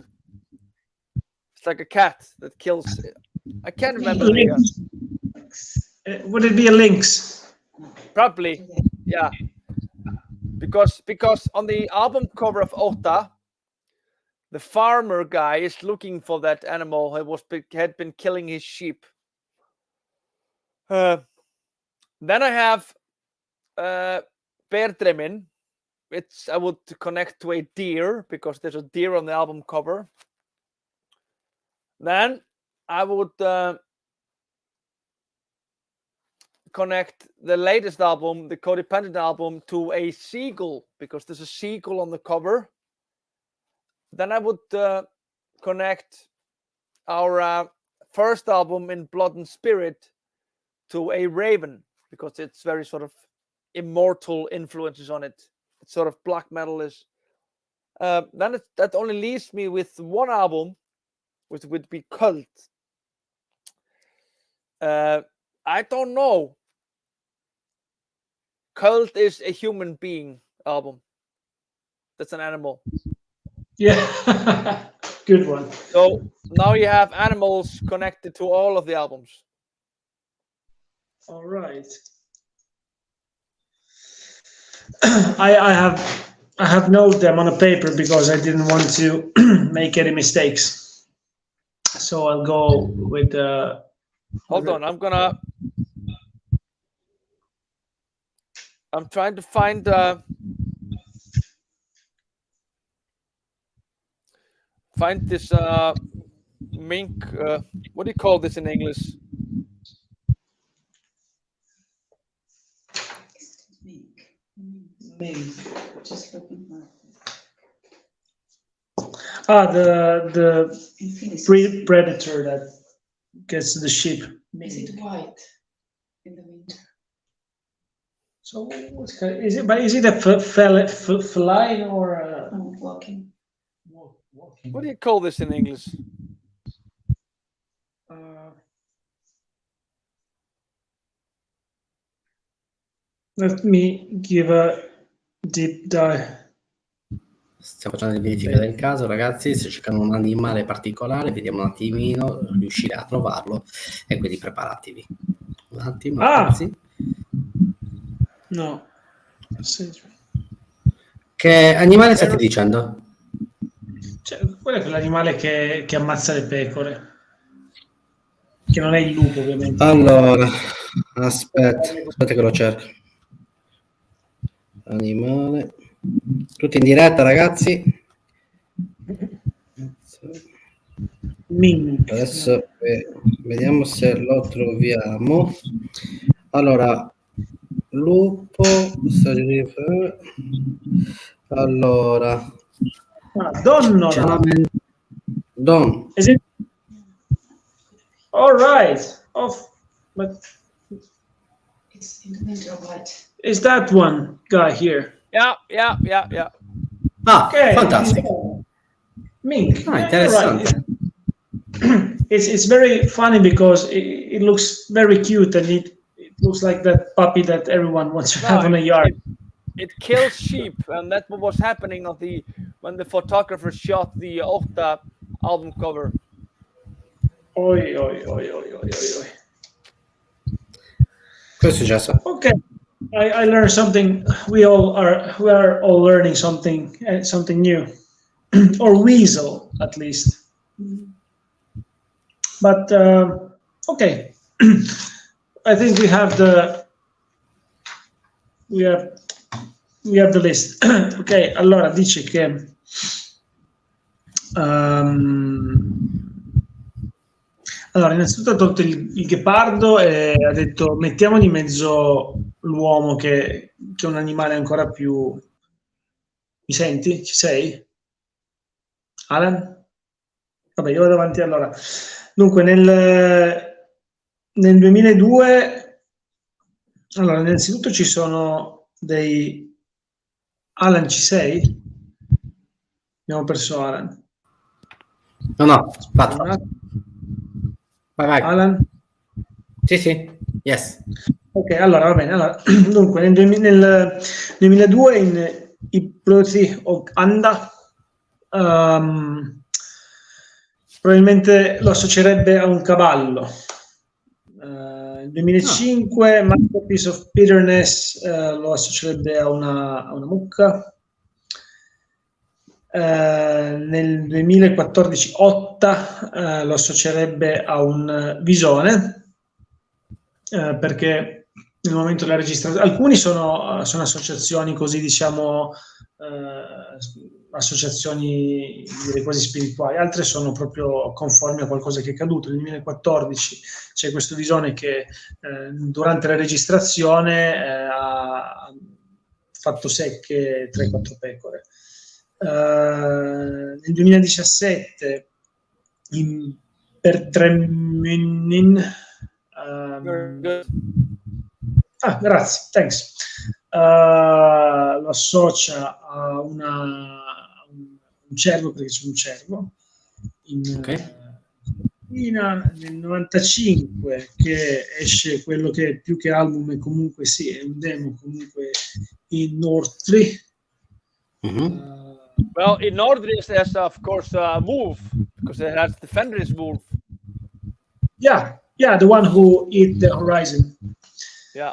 It's like a cat that kills. I can't remember. Would it be a lynx? Probably, yeah. Because on the album cover of Ótta, the farmer guy is looking for that animal who had been killing his sheep. Then I have Berdreyminn, which I would connect to a deer because there's a deer on the album cover. Then I would connect the latest album, the Codependent album, to a seagull because there's a seagull on the cover. Then I would connect our first album, In Blood and Spirit, to a raven because it's very sort of immortal influences on it. It's sort of black metal-ish. Then that only leaves me with one album, which would be Köld. I don't know. Köld is a human being album. That's an animal. Yeah, good one. So now you have animals connected to all of the albums. All right. I have noted them on a paper because I didn't want to make any mistakes. So I'll go with Hold on, I'm trying to find this mink. What do you call this in English? Mink. Just looking for the predator that gets the sheep. Is it white in the winter? So what's is it? But is it a feline or a Walking. walking? What do you call this in English? Let me give a deep dive. Stiamo facendo le verifiche del caso, ragazzi. Se cercano un animale particolare, vediamo un attimino, riuscire a trovarlo e quindi preparatevi. Un attimo, ragazzi. No. Che animale state dicendo? Cioè, quello è quell'animale che ammazza le pecore. Che non è il lupo, ovviamente. Allora, aspetta che lo cerco. Animale. Tutti in diretta, ragazzi. Adesso vediamo se lo troviamo. Allora, lupo. Allora, Donna. Don. Is it? All right. But It's in the winter white. is that one guy here? Yeah. Ah, Okay. fantastico. Mink. Interessante. Right. It's very funny because it looks very cute and it looks like that puppy that everyone wants to have on a yard. It kills sheep, and that's what was happening when the photographer shot the Ótta album cover. Oi. Cosa è successo? Okay, I learned something. We are all learning something new, or weasel at least. But okay, I think we have the list. Ok, allora dice che allora innanzitutto ha tolto il ghepardo e ha detto mettiamo di mezzo l'uomo che è un animale ancora più. Mi senti? Ci sei? Alan? Vabbè, io vado avanti allora. Dunque nel 2002 allora innanzitutto ci sono dei. Alan, ci sei? Abbiamo perso Alan. No, aspetta. Vai. Alan? Sì. Yes. Ok, allora va bene. Allora, dunque, nel 2002 in I Blóði og Anda probabilmente lo associerebbe a un cavallo. Nel 2005 Masterpiece of Bitterness lo associerebbe a una mucca. Nel 2014 Ótta lo associerebbe a un visone. perché nel momento della registrazione alcuni sono associazioni così, diciamo, associazioni direi quasi spirituali, altre sono proprio conformi a qualcosa che è accaduto. Nel 2014 c'è questo visone che durante la registrazione ha fatto secche 3-4 pecore. Nel 2017 in Berdreyminn grazie, thanks. Lo associa a un cervo, perché c'è un cervo nel 95 che esce quello che più che album è comunque è un demo comunque in Norðri. Well, in Norðri there's of course a move because it has the Fenris move. Yeah, the one who hit the horizon. Yeah.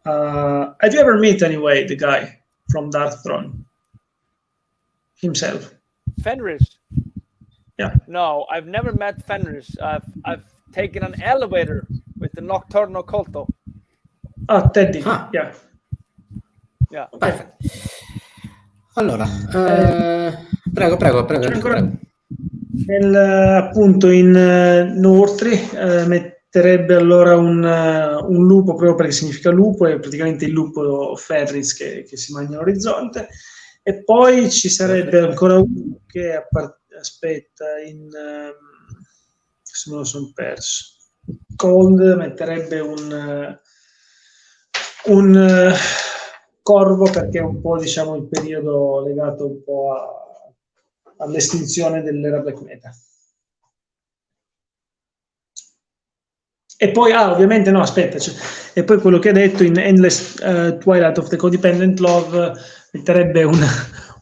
Have you ever met anyway the guy from Dark Throne himself? Fenris? Yeah. No, I've never met Fenris. I've taken an elevator with the Nocturno Culto. Ah, Teddy. Yeah. Yeah. Okay. Allora, prego. Appunto in Norðri metterebbe allora un lupo, proprio perché significa lupo, è praticamente il lupo Fenris che si mangia all'orizzonte, e poi ci sarebbe ancora uno che aspetta se me lo sono perso. Cold metterebbe un corvo, perché è un po', diciamo, il periodo legato un po' all'estinzione dell'era black metal. E poi, ovviamente, no, aspetta, e poi quello che ha detto in Endless Twilight of the Codependent Love metterebbe un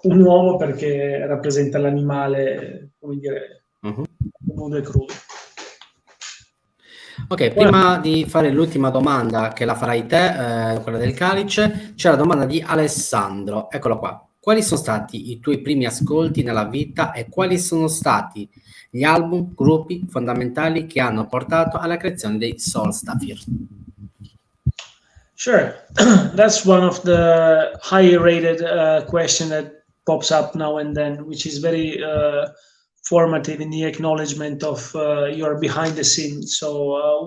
uomo, perché rappresenta l'animale, come dire, nudo e crudo. Ok, prima di fare l'ultima domanda, che la farai te, quella del Calice, c'è la domanda di Alessandro. Eccolo qua. Quali sono stati i tuoi primi ascolti nella vita e quali sono stati gli album, gruppi fondamentali che hanno portato alla creazione dei Solstafir? Sure. That's one of the high rated question that pops up now and then, which is very formative in the acknowledgement of your behind the scenes. So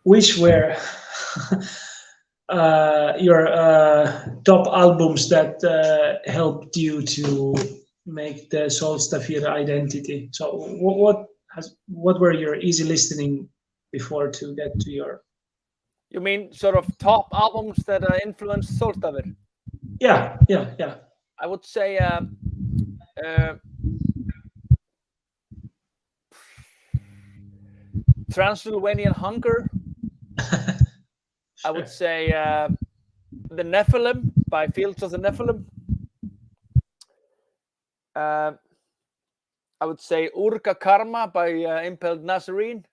which were your top albums that helped you to make the Solstafir identity? So what were your easy listening before to get to your... You mean sort of top albums that influenced Solstafir? Yeah. I would say Transylvanian Hunger. I would say The Nephilim by Fields of the Nephilim. I would say Urka Karma by Impaled Nazarene.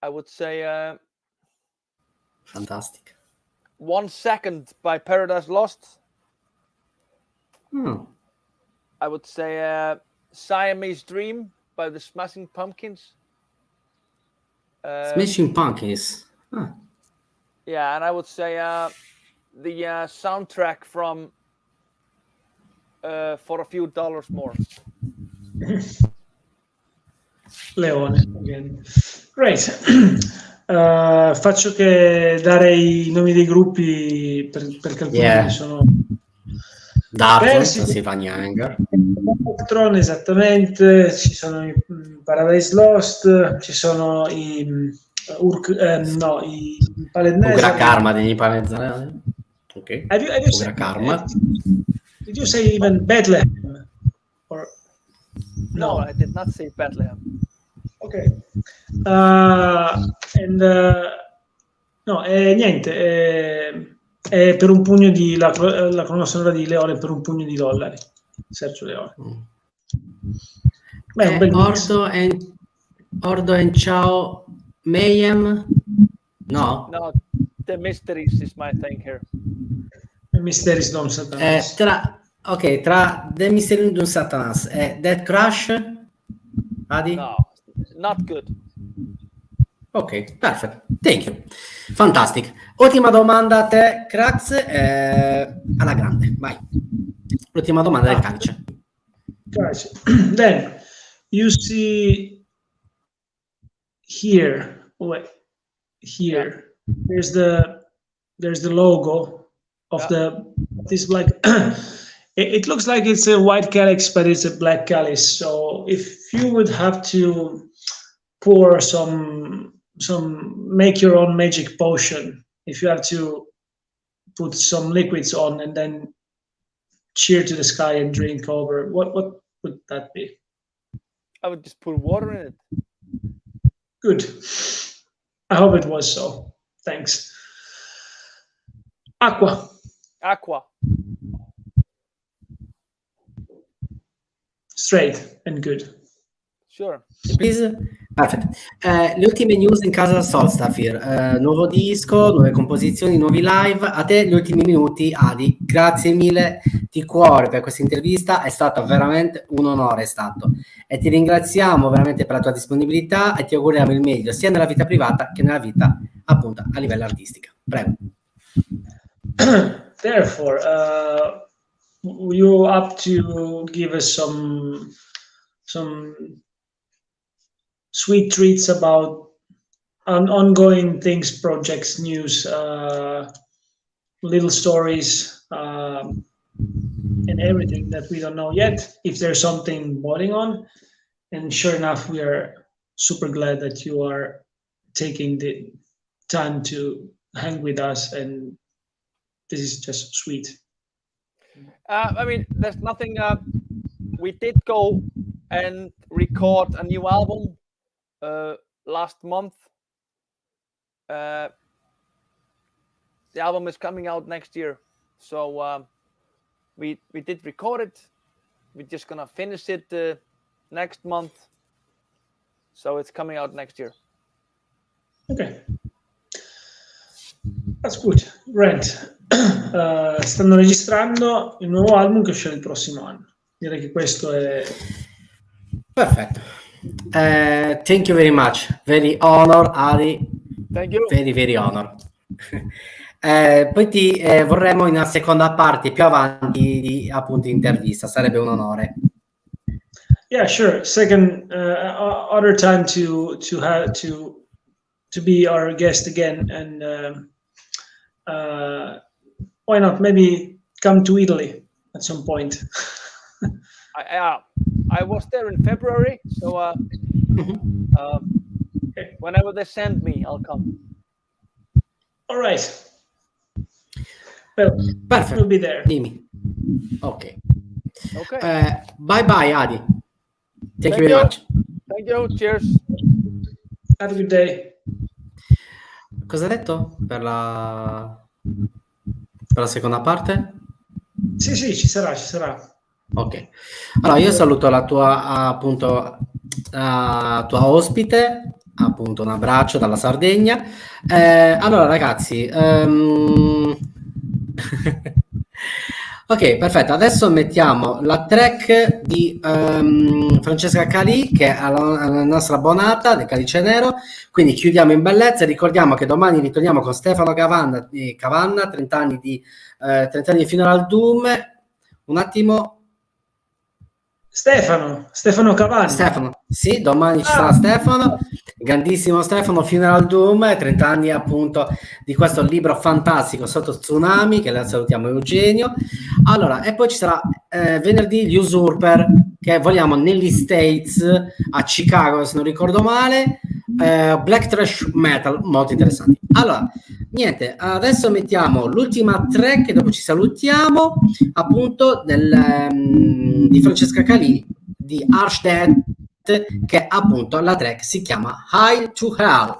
I would say Fantastic. 1 Second by Paradise Lost. I would say Siamese Dream by the Smashing Pumpkins. Smashing Pumpkins. Yeah, and I would say the soundtrack from For a Few Dollars More. Leone, again. Great. Faccio che dare i nomi dei gruppi perché alcuni sono Dark, si fa neanche. Esattamente, ci sono i Paradise Lost, ci sono i Palednese. Ugra Karma degli Palednese. Ok. Ugra Karma. Did you say even Bethlehem? Or no, I did not say Bethlehem. Ok. Niente. È per un pugno di la colonna sonora di Leone per un pugno di dollari. Sergio Leone. Beh, un bel Ordo and Ciao Mayhem? No, The Mysteries is my thing here. The Mysteries don't Satanas. Ok, tra The Mysterium Satanas e Dead Crash, Adi? No, not good. Ok, perfetto, thank you. Fantastic. Ultima domanda a te, Krax, alla grande, vai. L'ultima domanda del Calice. Guys, then you see here, there's the logo of this black. It looks like it's a white calyx, but it's a black calyx. So if you would have to pour make your own magic potion, if you have to put some liquids on and then cheer to the sky and drink over, what would that be? I would just put water in it. Good. I hope it was so. Thanks. Acqua. Straight and good. Sure. Please. Perfetto. Le ultime news in casa Solstafir, nuovo disco, nuove composizioni, nuovi live. A te gli ultimi minuti, Adi. Grazie mille di cuore per questa intervista, è stato veramente un onore, e ti ringraziamo veramente per la tua disponibilità e ti auguriamo il meglio sia nella vita privata che nella vita appunto a livello artistico. Prego. Therefore, you up to give us some sweet treats about ongoing things, projects, news, little stories, and everything that we don't know yet, if there's something boiling on. And sure enough, we are super glad that you are taking the time to hang with us, and this is just sweet. I mean, there's nothing. We did go and record a new album last month. The album is coming out next year, so we did record it. We're just gonna finish it next month, so it's coming out next year. Okay, that's good. Brent, stanno registrando il nuovo album che uscirà il prossimo anno. Direi che questo è perfetto. Thank you very much. Very honor, Adi. Thank you. Very, very honor. Poi ti vorremmo in una seconda parte più avanti di appunto intervista, sarebbe un onore. Yeah, sure. Second, other time to have to be our guest again, and why not? Maybe come to Italy at some point. I was there in February, so whenever they send me, I'll come. All right. Well, perfect. We'll be there. Dimmi. Ok. Bye bye, Adi. Thank you very much. Thank you. Cheers. Have a good day. Cosa hai detto per la seconda parte? Sì, ci sarà. Ok, allora io saluto la tua appunto tua ospite, appunto un abbraccio dalla Sardegna. Allora ragazzi, ok, perfetto, adesso mettiamo la track di Francesca Calì, che è la nostra abbonata del Calice Nero, quindi chiudiamo in bellezza. Ricordiamo che domani ritorniamo con Stefano Cavanna, 30 anni di Funeral al Doom. Un attimo. Stefano Cavanna. Stefano, sì, domani ci sarà Stefano, grandissimo Stefano, Funeral Doom, 30 anni appunto di questo libro fantastico Sotto Tsunami, che la salutiamo Eugenio. Allora, e poi ci sarà venerdì gli Usurper, che vogliamo negli States, a Chicago se non ricordo male, black trash metal, molto interessanti. Allora, niente, adesso mettiamo l'ultima track e dopo ci salutiamo, appunto di Francesca Calì di Arch Death, che appunto la track si chiama High to Hell.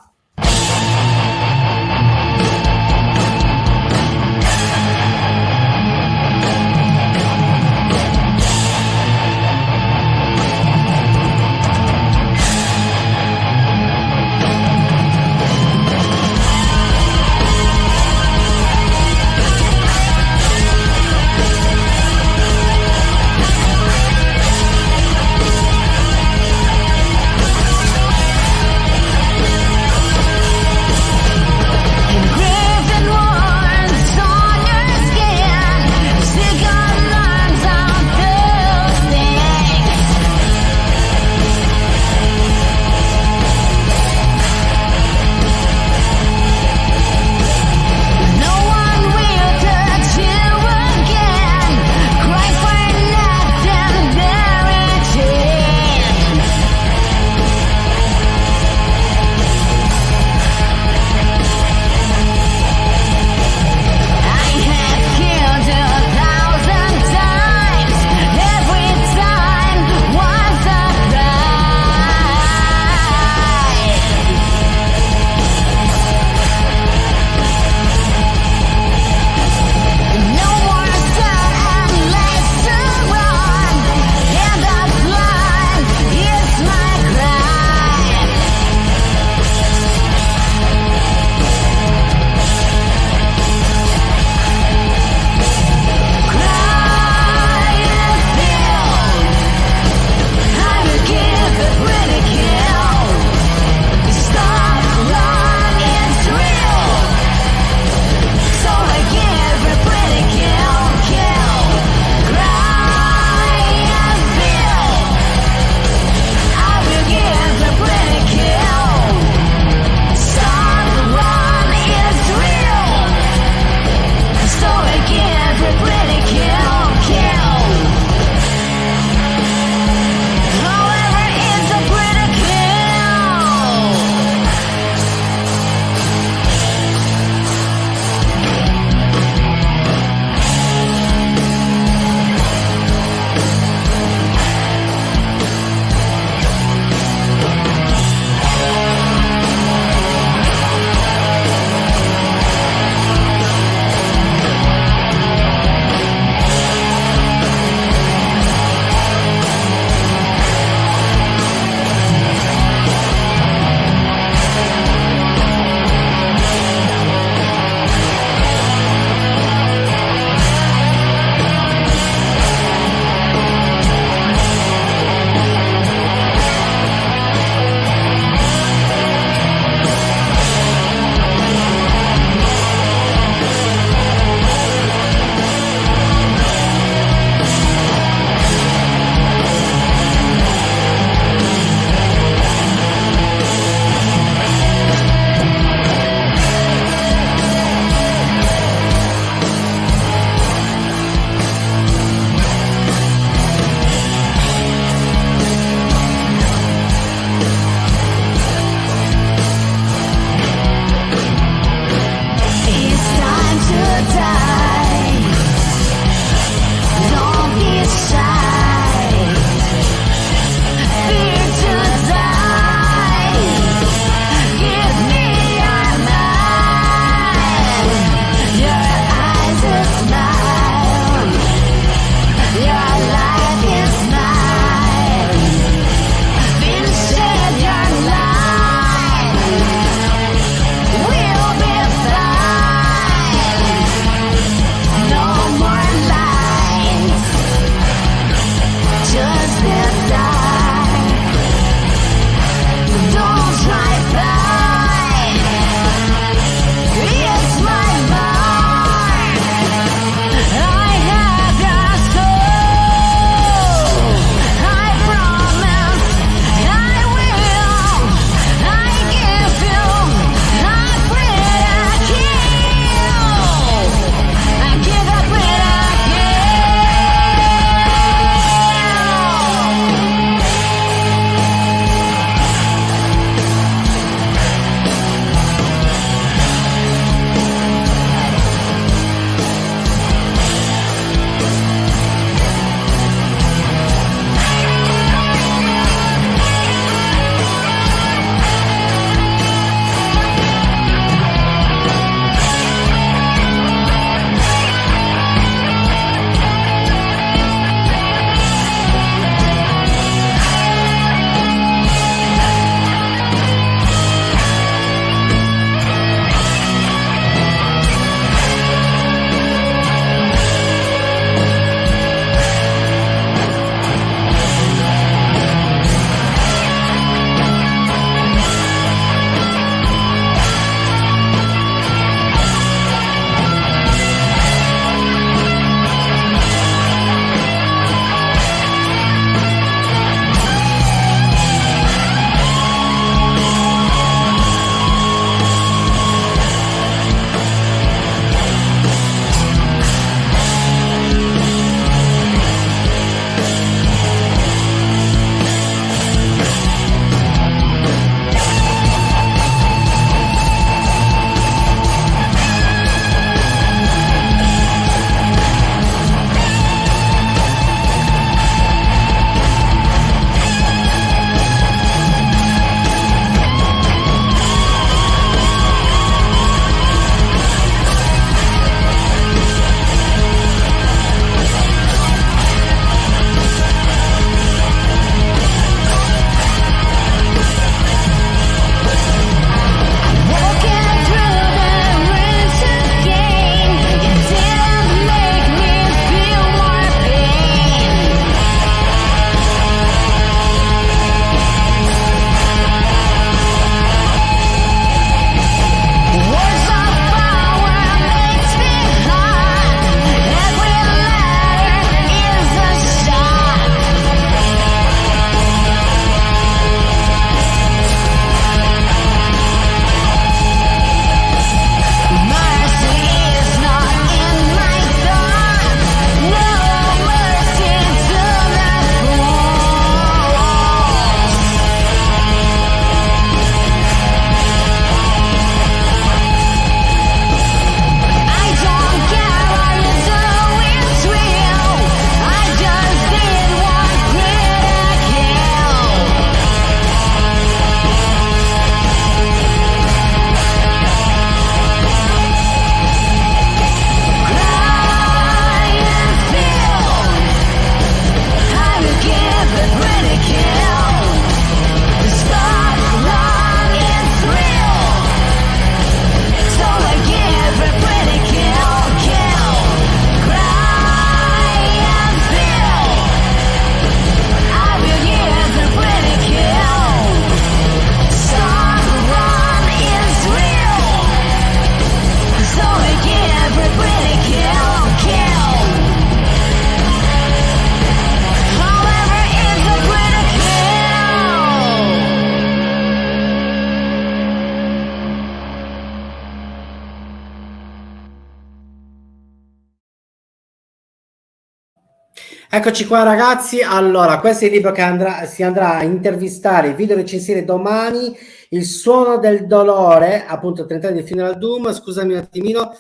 Eccoci qua ragazzi, allora questo è il libro che si andrà a intervistare, video recensire domani, Il suono del dolore, appunto 30 anni di Funeral Doom. Scusami un attimino,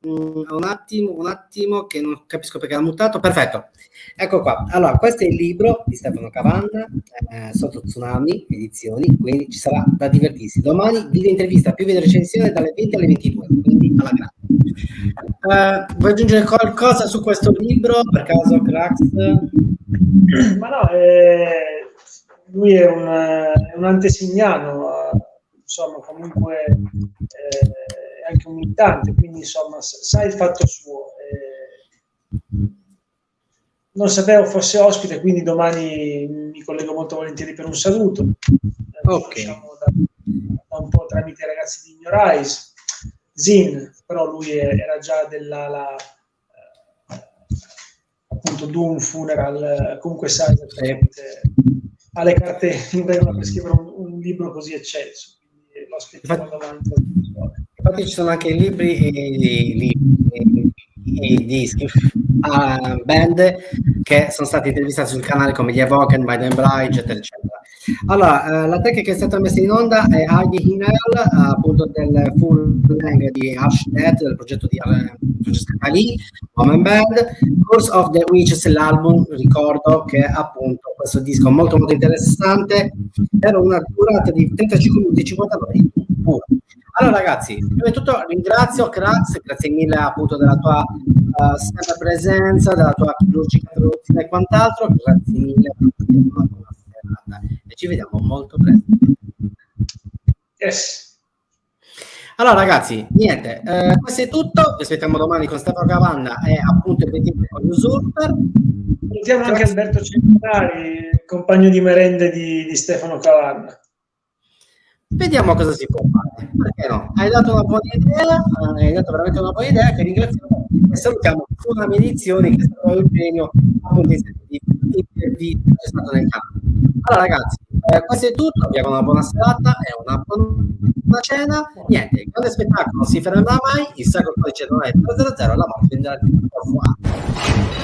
un attimo che non capisco perché l'ha mutato. Perfetto, ecco qua. Allora questo è il libro di Stefano Cavanna, sotto Tsunami Edizioni, quindi ci sarà da divertirsi. Domani video intervista più video recensione dalle 20 alle 22, quindi alla grande. Vuoi aggiungere qualcosa su questo libro per caso, Crax? Ma no, lui è un antesignano, insomma, comunque è anche un militante, quindi insomma sa il fatto suo. Non sapevo fosse ospite, quindi domani mi collego molto volentieri per un saluto. Ok. Da un po' tramite i ragazzi di Ignorise. Zin, però lui era già dell'ala appunto Doom Funeral, comunque sa esattamente, ha le carte in regola per scrivere un libro così eccelso, quindi lo aspettiamo davanti. Infatti ci sono anche i libri i dischi band che sono stati intervistati sul canale come gli Evoken, Biden Bride, eccetera eccetera. Allora, la tecnica che è stata messa in onda è Heidi Hinel, appunto del Full-length di Dead, del progetto di Francesca Cali, Woman Band, Curse of the Witches, l'album, ricordo che appunto questo disco molto molto interessante, era una durata di 35 minuti e 59 pure. Allora ragazzi, prima di tutto ringrazio Crax, grazie mille appunto della tua sempre presenza, della tua chirurgica traduzione e quant'altro, grazie mille per una buona serata e ci vediamo molto presto. Yes. Allora ragazzi, niente, questo è tutto, vi aspettiamo domani con Stefano Cavanna e appunto il 23 con Usurper. Salutiamo anche Alberto Centenari, compagno di merende di Stefano Cavanna. Vediamo cosa si può fare, perché no? Hai dato una buona idea, hai dato veramente una buona idea, che ringraziamo e salutiamo Tsunami Edizioni, che è stato Eugenio, appunto di intervista che è stato nel canale. Allora ragazzi, questo è tutto, vi auguro una buona serata e una buona cena. Niente, il grande spettacolo non si fermerà mai, il sacro codice non è 000, la morte venderà di fuori.